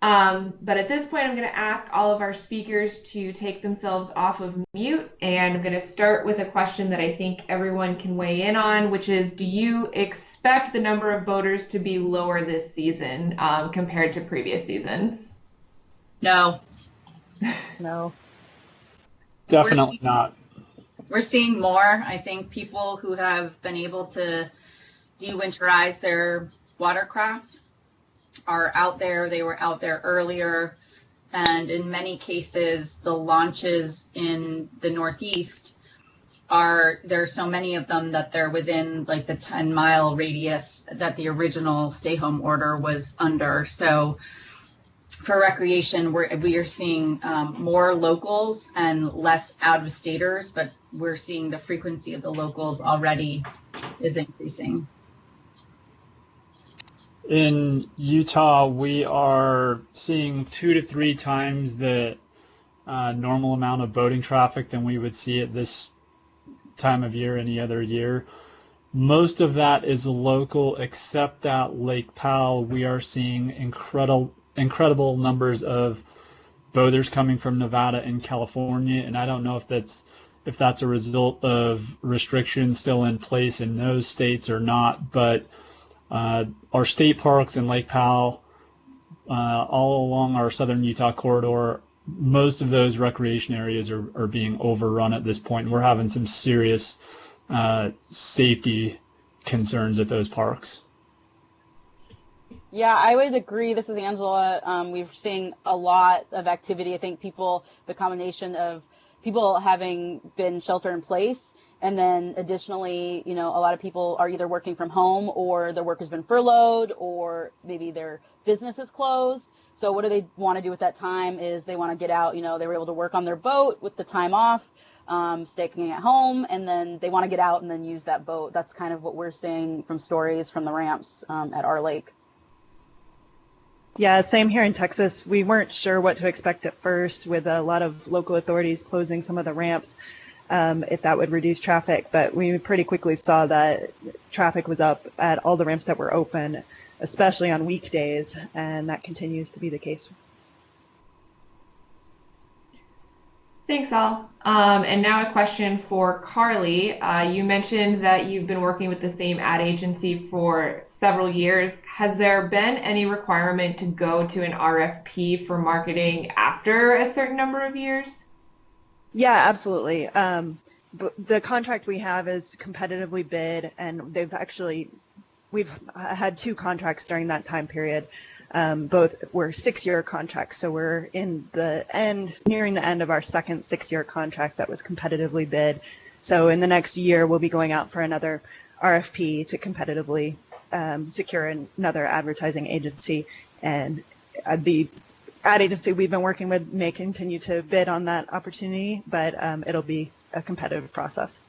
But at this point, I'm going to ask all of our speakers to take themselves off of mute, and I'm going to start with a question that I think everyone can weigh in on, which is, do you expect the number of boaters to be lower this season compared to previous seasons? No. No. Definitely not. We're seeing more. I think people who have been able to de-winterize their watercraft are out there. They were out there earlier, and in many cases the launches in the Northeast there's so many of them that they're within like the 10-mile radius that the original stay home order was under. So for recreation, we are seeing more locals and less out-of-staters, but we're seeing the frequency of the locals already is increasing. In Utah, we are seeing 2 to 3 times the normal amount of boating traffic than we would see at this time of year any other year. Most of that is local, except at Lake Powell. We are seeing incredible numbers of boaters coming from Nevada and California, and I don't know if that's a result of restrictions still in place in those states or not, but our state parks in Lake Powell, all along our southern Utah corridor, most of those recreation areas are being overrun at this point. We're having some serious safety concerns at those parks. Yeah, I would agree. This is Angela. We're seeing a lot of activity. I think the combination of people having been shelter in place, and then additionally, a lot of people are either working from home or their work has been furloughed, or maybe their business is closed. So what do they want to do with that time is they want to get out. They were able to work on their boat with the time off, staying at home, and then they want to get out and then use that boat. That's kind of what we're seeing from stories from the ramps at our lake. Yeah, same here in Texas. We weren't sure what to expect at first with a lot of local authorities closing some of the ramps, if that would reduce traffic. But we pretty quickly saw that traffic was up at all the ramps that were open, especially on weekdays, and that continues to be the case. Thanks, Al. And now a question for Carly. You mentioned that you've been working with the same ad agency for several years. Has there been any requirement to go to an RFP for marketing after a certain number of years? Yeah, absolutely. The contract we have is competitively bid, and we've had 2 contracts during that time period. Both were 6-year contracts, so we're nearing the end of our second 6-year contract that was competitively bid. So in the next year, we'll be going out for another RFP to competitively secure another advertising agency. And the ad agency we've been working with may continue to bid on that opportunity, but it'll be a competitive process.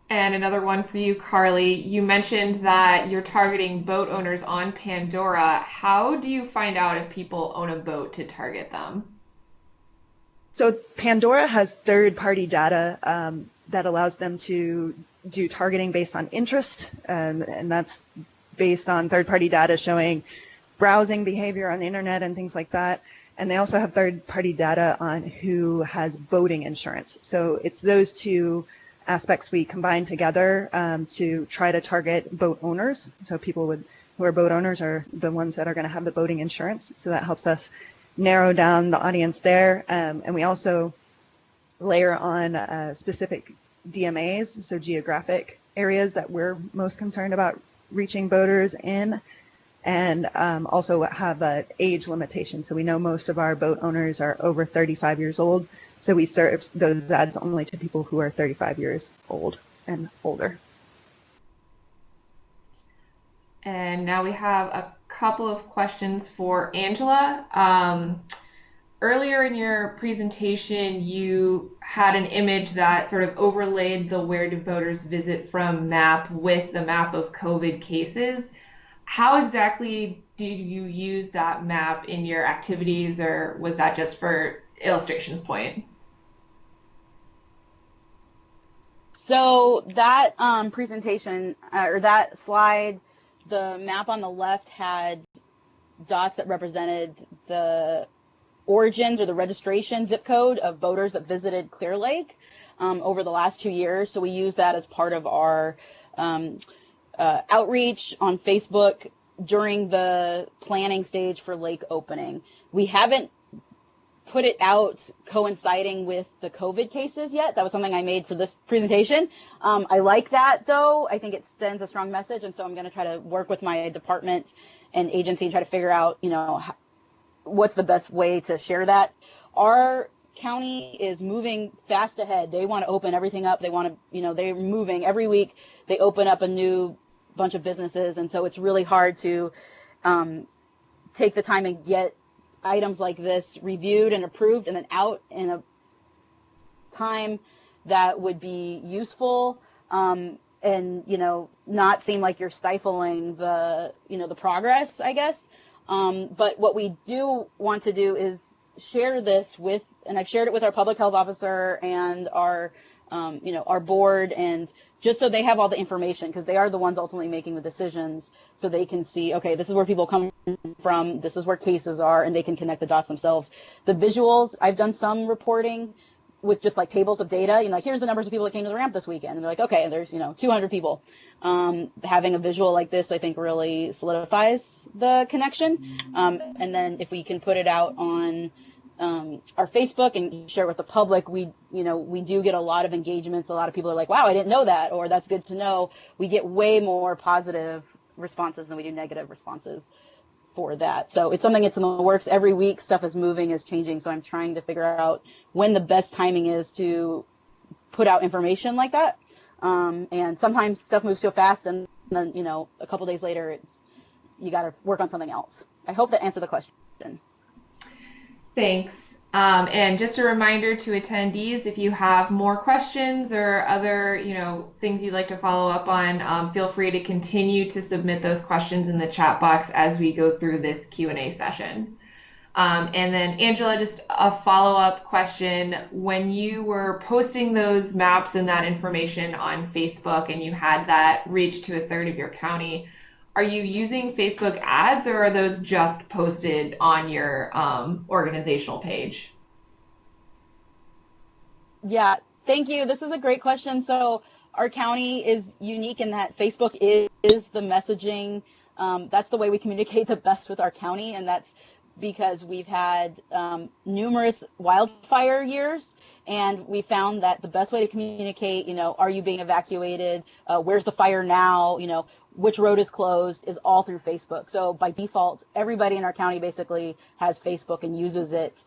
And another one for you, Carly. You mentioned that you're targeting boat owners on Pandora. How do you find out if people own a boat to target them? So Pandora has third-party data that allows them to do targeting based on interest, and that's based on third-party data showing browsing behavior on the internet and things like that. And they also have third-party data on who has boating insurance. So it's those 2 aspects we combine together to try to target boat owners. So people who are boat owners are the ones that are going to have the boating insurance. So that helps us narrow down the audience there. And we also layer on specific DMAs, so geographic areas that we're most concerned about reaching boaters in, and also have an age limitation. So we know most of our boat owners are over 35 years old. So we serve those ads only to people who are 35 years old and older. And now we have a couple of questions for Angela. Earlier in your presentation, you had an image that sort of overlaid the Where Do Voters Visit From map with the map of COVID cases. How exactly do you use that map in your activities, or was that just for illustration's point? So that presentation or that slide, the map on the left had dots that represented the origins or the registration zip code of boaters that visited Clear Lake over the last 2 years. So we use that as part of our outreach on Facebook during the planning stage for lake opening. We haven't put it out coinciding with the COVID cases yet. That was something I made for this presentation. I like that though. I think it sends a strong message, and so I'm going to try to work with my department and agency and try to figure out, what's the best way to share that. Our county is moving fast ahead. They want to open everything up. They want to, they're moving every week. They open up a new bunch of businesses, and so it's really hard to take the time and get items like this reviewed and approved and then out in a time that would be useful. and not seem like you're stifling the the progress, I guess. But what we do want to do is share this with, and I've shared it with our public health officer and our our board, and just so they have all the information, because they are the ones ultimately making the decisions, so they can see, okay, this is where people come from, this is where cases are, and they can connect the dots themselves. The visuals, I've done some reporting with just like tables of data, like here's the numbers of people that came to the ramp this weekend, and they're like, okay, there's 200 people. Having a visual like this, I think, really solidifies the connection. And then if we can put it out on our Facebook and share it with the public, we do get a lot of engagements. A lot of people are like, wow, I didn't know that, or that's good to know. We get way more positive responses than we do negative responses for that. So it's something that's in the works. Every week stuff is moving, is changing. So I'm trying to figure out when the best timing is to put out information like that. And sometimes stuff moves so fast, and then, a couple days later, you got to work on something else. I hope that answered the question. Thanks. And just a reminder to attendees, if you have more questions or other, things you'd like to follow up on, feel free to continue to submit those questions in the chat box as we go through this Q&A session. And then Angela, just a follow-up question. When you were posting those maps and that information on Facebook and you had that reach to a third of your county, are you using Facebook ads, or are those just posted on your organizational page? Yeah, thank you. This is a great question. So our county is unique in that Facebook is the messaging. That's the way we communicate the best with our county, and that's because we've had numerous wildfire years, and we found that the best way to communicate, are you being evacuated? Where's the fire now? Which road is closed, is all through Facebook. So by default, everybody in our county basically has Facebook and uses it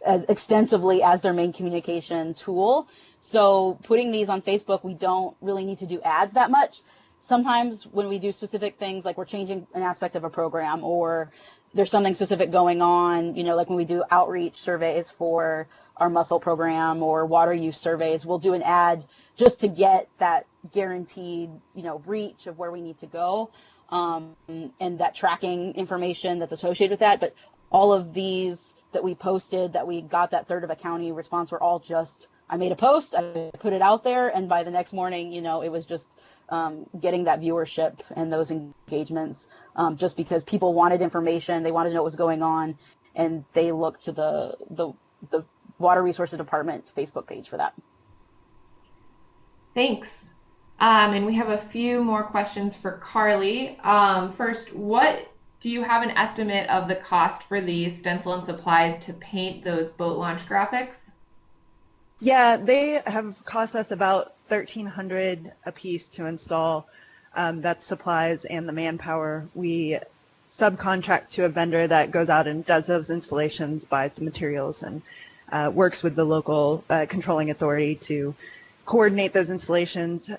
as extensively as their main communication tool. So putting these on Facebook, we don't really need to do ads that much. Sometimes when we do specific things, like we're changing an aspect of a program, or there's something specific going on, like when we do outreach surveys for our muscle program or water use surveys, we'll do an ad just to get that guaranteed, reach of where we need to go, and that tracking information that's associated with that. But all of these that we posted, that we got that third of a county response, were all just, I made a post, I put it out there, and by the next morning, it was just getting that viewership and those engagements, just because people wanted information, they wanted to know what was going on, and they looked to the Water Resources Department Facebook page for that. Thanks. And we have a few more questions for Carly. First, do you have an estimate of the cost for the stencil and supplies to paint those boat launch graphics? Yeah, they have cost us about $1,300 a piece to install. That's supplies and the manpower. We subcontract to a vendor that goes out and does those installations, buys the materials, and works with the local controlling authority to coordinate those installations,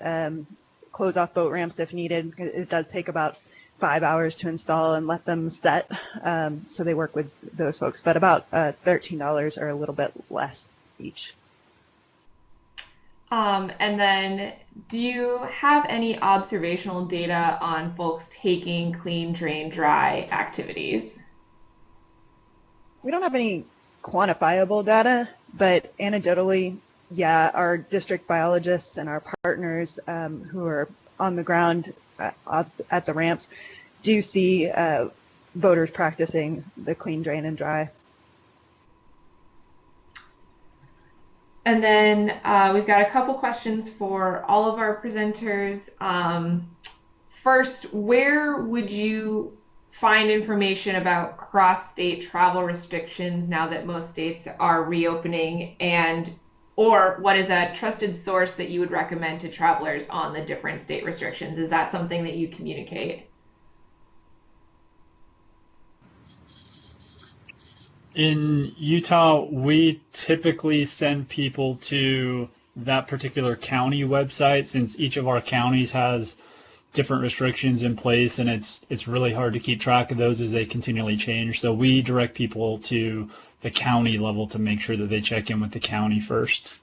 close off boat ramps if needed. It does take about 5 hours to install and let them set. So they work with those folks, but about $13 or a little bit less each. And then, do you have any observational data on folks taking clean, drain, dry activities? We don't have any quantifiable data, but anecdotally, yeah, our district biologists and our partners who are on the ground at the ramps do see boaters practicing the clean, drain, and dry. And then we've got a couple questions for all of our presenters. First, where would you find information about cross-state travel restrictions now that most states are reopening, or what is a trusted source that you would recommend to travelers on the different state restrictions? Is that something that you communicate? In Utah, we typically send people to that particular county website, since each of our counties has different restrictions in place, and it's really hard to keep track of those as they continually change. So we direct people to the county level to make sure that they check in with the county first.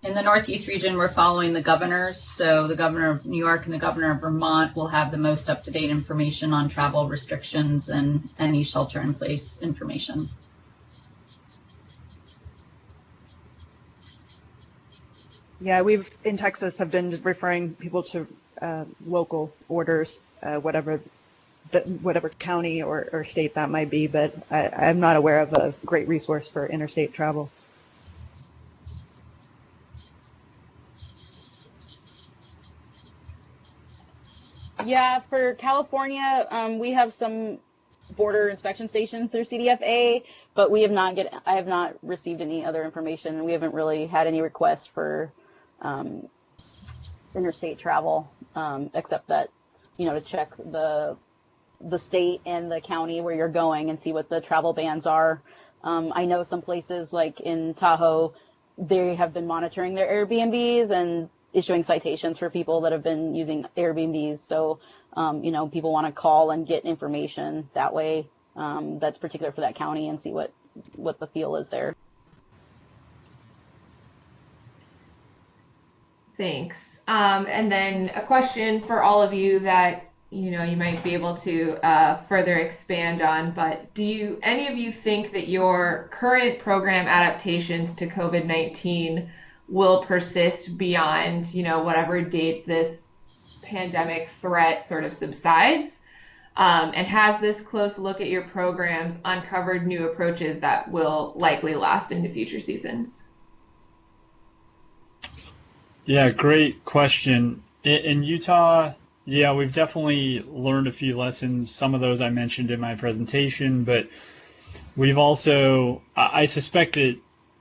In the Northeast region, we're following the governors. So the governor of New York and the governor of Vermont will have the most up-to-date information on travel restrictions and any shelter-in-place information. Yeah, we've in Texas have been referring people to local orders, whatever county or state that might be, but I'm not aware of a great resource for interstate travel. Yeah, for California, we have some border inspection stations through CDFA, but I have not received any other information. We haven't really had any requests for interstate travel, except that, to check the state and the county where you're going and see what the travel bans are. I know some places like in Tahoe, they have been monitoring their Airbnbs and issuing citations for people that have been using Airbnbs. So, people want to call and get information that way. That's particular for that county and see what the feel is there. Thanks. And then a question for all of you that you might be able to further expand on, but do any of you think that your current program adaptations to COVID-19 will persist beyond, whatever date this pandemic threat sort of subsides? And has this close look at your programs uncovered new approaches that will likely last into future seasons? Yeah, great question. In Utah, yeah, we've definitely learned a few lessons. Some of those I mentioned in my presentation, but we've also, I suspect that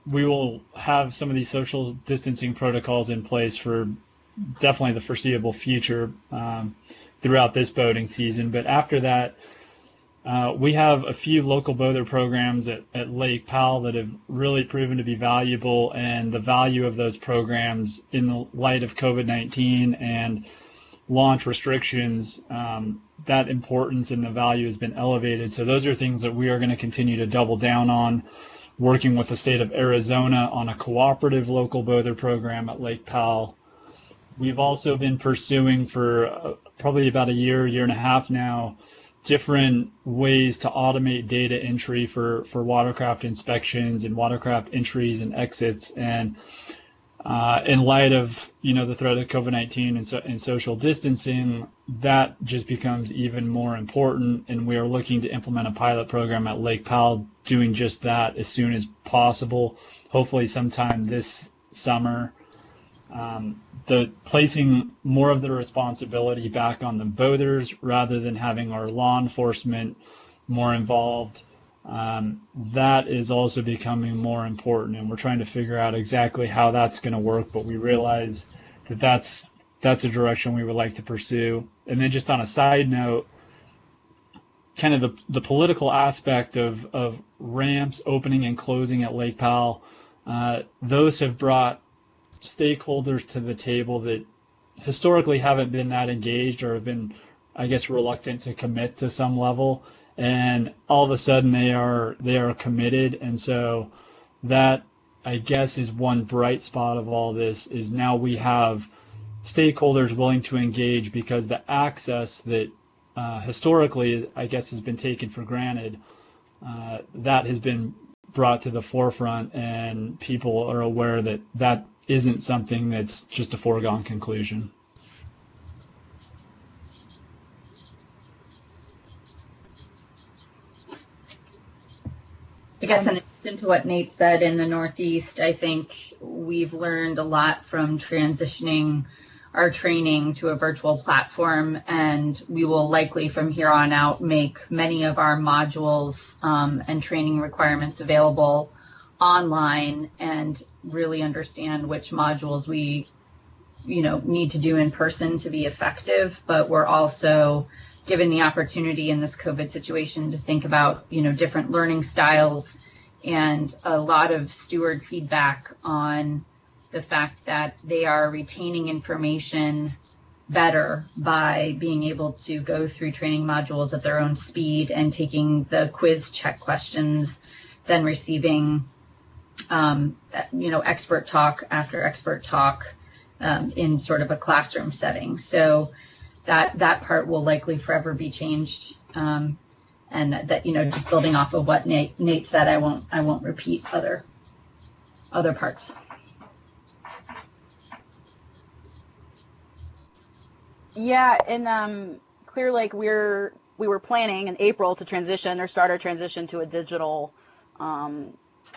we will have some of these social distancing protocols in place for definitely the foreseeable future throughout this boating season. But after that, we have a few local boater programs at Lake Powell that have really proven to be valuable, and the value of those programs in the light of COVID-19 and launch restrictions, that importance and the value has been elevated. So those are things that we are going to continue to double down on, working with the state of Arizona on a cooperative local boater program at Lake Powell. We've also been pursuing for probably about a year and a half now, different ways to automate data entry for watercraft inspections and watercraft entries and exits. And in light of the threat of COVID-19 and social distancing, that just becomes even more important. And we are looking to implement a pilot program at Lake Powell doing just that as soon as possible, hopefully sometime this summer. The placing more of the responsibility back on the boaters rather than having our law enforcement more involved. That is also becoming more important, and we're trying to figure out exactly how that's going to work, but we realize that that's a direction we would like to pursue. And then just on a side note, kind of the political aspect of ramps opening and closing at Lake Powell, those have brought stakeholders to the table that historically haven't been that engaged or have been, I guess, reluctant to commit to some level. And all of a sudden they are committed. And so that, I guess, is one bright spot of all this, is now we have stakeholders willing to engage, because the access that historically, I guess, has been taken for granted, that has been brought to the forefront, and people are aware that that isn't something that's just a foregone conclusion. I guess in addition to what Nate said, in the Northeast, I think we've learned a lot from transitioning our training to a virtual platform, and we will likely from here on out make many of our modules and training requirements available online, and really understand which modules we need to do in person to be effective. But we're also given the opportunity in this COVID situation to think about different learning styles, and a lot of steward feedback on the fact that they are retaining information better by being able to go through training modules at their own speed and taking the quiz check questions than receiving expert talk after expert talk in sort of a classroom setting. So that part will likely forever be changed. And that, just building off of what Nate said, I won't repeat other parts. Yeah, in Clear Lake, we were planning in April to start our transition to a digital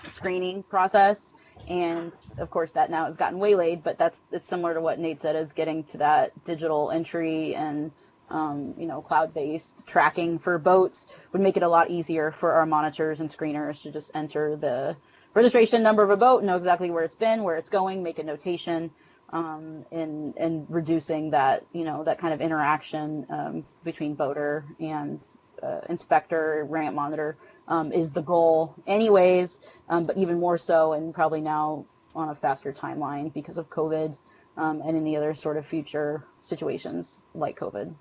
screening process, and of course that now has gotten waylaid. But it's similar to what Nate said, is getting to that digital entry and cloud-based tracking for boats would make it a lot easier for our monitors and screeners to just enter the registration number of a boat, know exactly where it's been, where it's going, make a notation. And reducing that, that kind of interaction between boater and inspector, ramp monitor is the goal anyways, but even more so, and probably now on a faster timeline because of COVID and any other sort of future situations like COVID.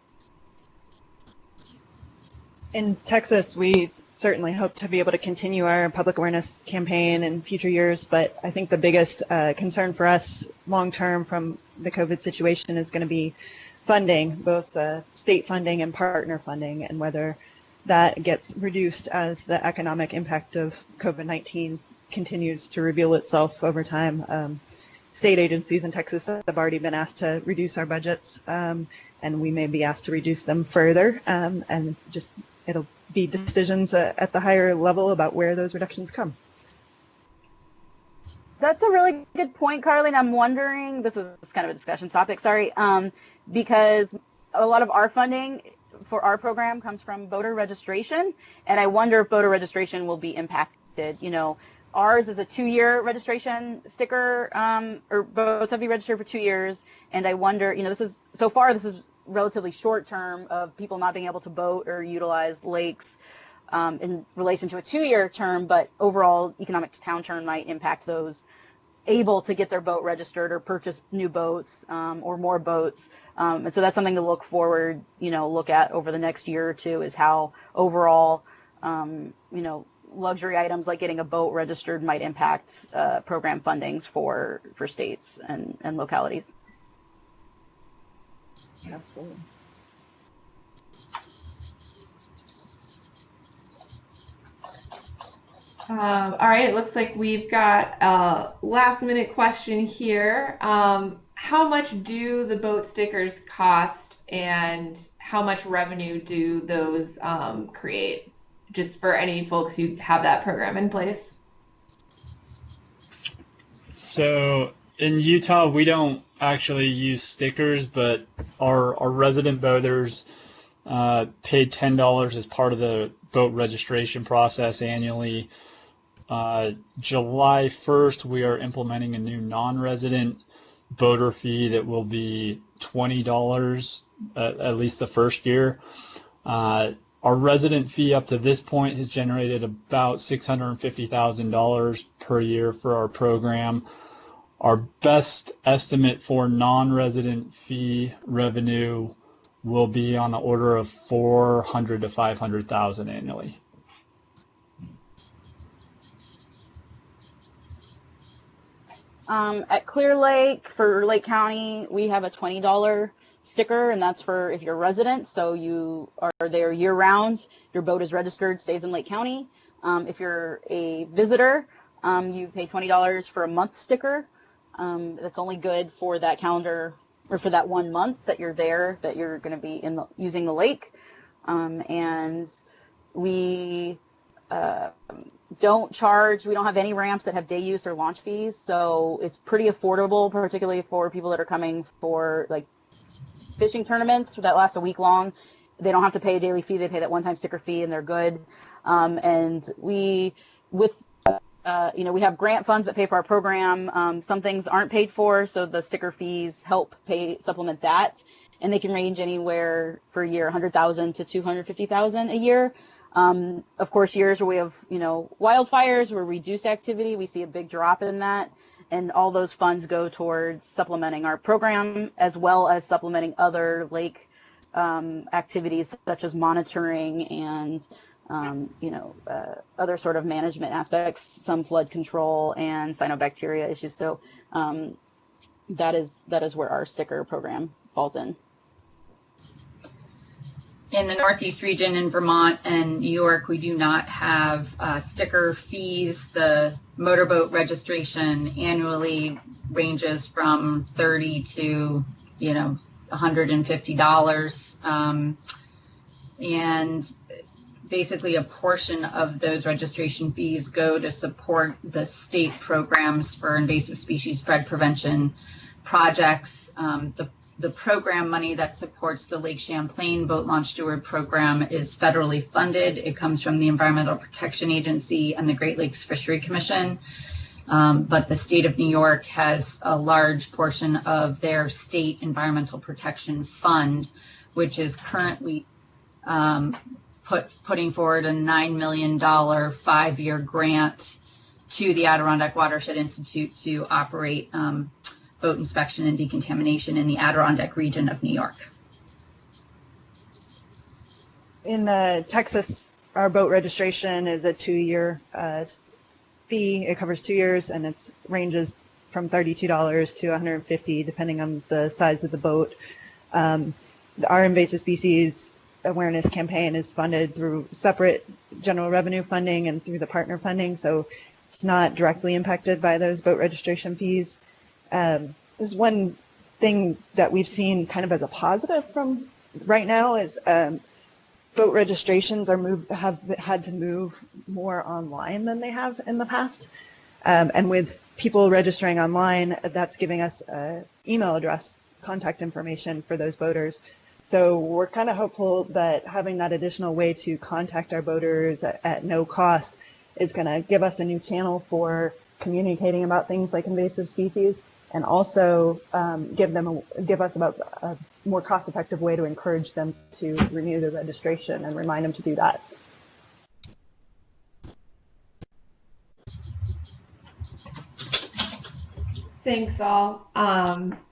In Texas, we certainly hope to be able to continue our public awareness campaign in future years, but I think the biggest concern for us long-term from the COVID situation is going to be funding, both state funding and partner funding, and whether that gets reduced as the economic impact of COVID-19 continues to reveal itself over time. State agencies in Texas have already been asked to reduce our budgets, and we may be asked to reduce them further, and just it'll be decisions at the higher level about where those reductions come. That's a really good point, Carly. And I'm wondering, this is kind of a discussion topic, sorry, because a lot of our funding for our program comes from voter registration. And I wonder if voter registration will be impacted. Ours is a 2-year registration sticker, or boats have to be registered for 2 years. And I wonder, this is relatively short term of people not being able to boat or utilize lakes in relation to a 2-year term, but overall economic downturn might impact those able to get their boat registered or purchase new boats or more boats. And so that's something to look at over the next year or two, is how overall, luxury items like getting a boat registered might impact program fundings for states and localities. Absolutely. All right, it looks like we've got a last minute question here. How much do the boat stickers cost, and how much revenue do those create, just for any folks who have that program in place? So in Utah, we don't actually use stickers, but our resident boaters pay $10 as part of the boat registration process annually. July 1st, we are implementing a new non-resident boater fee that will be $20 at least the first year. Our resident fee up to this point has generated about $650,000 per year for our program. Our best estimate for non-resident fee revenue will be on the order of $400,000 to $500,000 annually. At Clear Lake, for Lake County, we have a $20 sticker, and that's for if you're a resident, so you are there year round, your boat is registered, stays in Lake County. If you're a visitor, you pay $20 for a month sticker. That's only good for that calendar, or for that 1 month that you're there, that you're going to be using the lake. And we don't have any ramps that have day use or launch fees, so it's pretty affordable, particularly for people that are coming for like fishing tournaments that last a week long. They don't have to pay a daily fee, they pay that one-time sticker fee, and they're good. And we have grant funds that pay for our program. Some things aren't paid for, so the sticker fees help supplement that, and they can range anywhere for a year, $100,000 to $250,000 a year. Of course, years where we have, wildfires, where reduced activity, we see a big drop in that, and all those funds go towards supplementing our program, as well as supplementing other lake activities such as monitoring and other sort of management aspects, some flood control and cyanobacteria issues. So that is where our sticker program falls in. In the Northeast region in Vermont and New York, we do not have sticker fees. The motorboat registration annually ranges from $30 to $150, and basically a portion of those registration fees go to support the state programs for invasive species spread prevention projects. The program money that supports the Lake Champlain Boat Launch Steward program is federally funded. It comes from the Environmental Protection Agency and the Great Lakes Fishery Commission. But the state of New York has a large portion of their state environmental protection fund, which is currently putting forward a $9 million 5-year grant to the Adirondack Watershed Institute to operate boat inspection and decontamination in the Adirondack region of New York. In Texas, our boat registration is a 2-year fee. It covers 2 years, and it ranges from $32 to $150, depending on the size of the boat. Our invasive species awareness campaign is funded through separate general revenue funding and through the partner funding, so it's not directly impacted by those boat registration fees. There's one thing that we've seen kind of as a positive from right now is boat registrations have had to move more online than they have in the past. And with people registering online, that's giving us an email address, contact information for those boaters. So we're kind of hopeful that having that additional way to contact our boaters at no cost is going to give us a new channel for communicating about things like invasive species, and also give us about a more cost-effective way to encourage them to renew their registration and remind them to do that. Thanks all.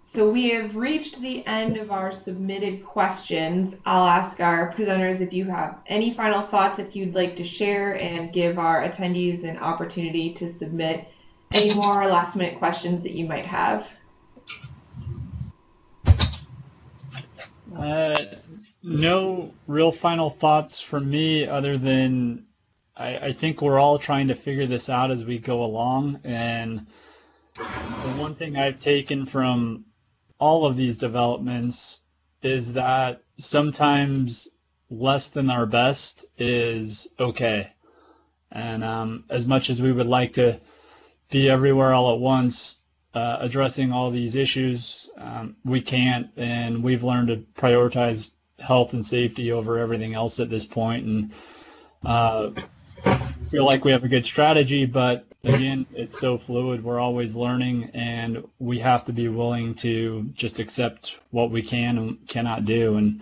So we have reached the end of our submitted questions. I'll ask our presenters if you have any final thoughts that you'd like to share, and give our attendees an opportunity to submit any more last minute questions that you might have. No real final thoughts from me, other than I think we're all trying to figure this out as we go along. And the one thing I've taken from all of these developments is that sometimes less than our best is okay. And as much as we would like to be everywhere all at once, addressing all these issues, we can't, and we've learned to prioritize health and safety over everything else at this point, and feel like we have a good strategy, but again, it's so fluid. We're always learning, and we have to be willing to just accept what we can and cannot do. And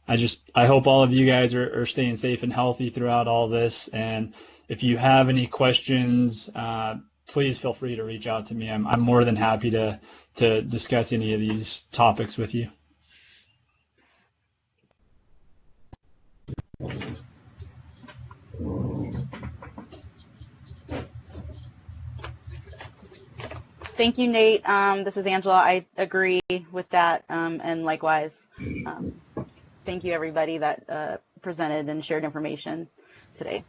I hope all of you guys are staying safe and healthy throughout all this. And if you have any questions, please feel free to reach out to me. I'm more than happy to discuss any of these topics with you. Thank you, Nate. This is Angela. I agree with that, and likewise. Thank you, everybody that presented and shared information today.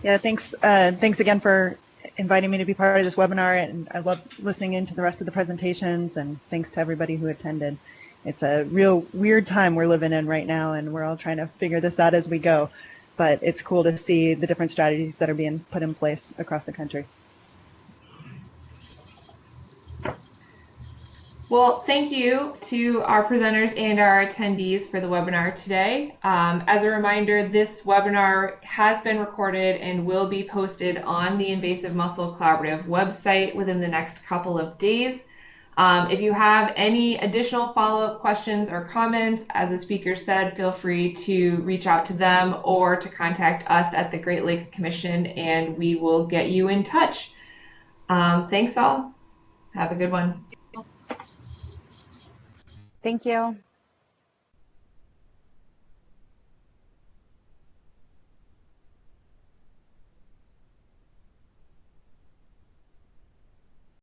Yeah, thanks again for inviting me to be part of this webinar, and I love listening into the rest of the presentations, and thanks to everybody who attended. It's a real weird time we're living in right now, and we're all trying to figure this out as we go, but it's cool to see the different strategies that are being put in place across the country. Well, thank you to our presenters and our attendees for the webinar today. As a reminder, this webinar has been recorded and will be posted on the Invasive Mussel Collaborative website within the next couple of days. If you have any additional follow-up questions or comments, as the speaker said, feel free to reach out to them or to contact us at the Great Lakes Commission, and we will get you in touch. Thanks all. Have a good one. Thank you.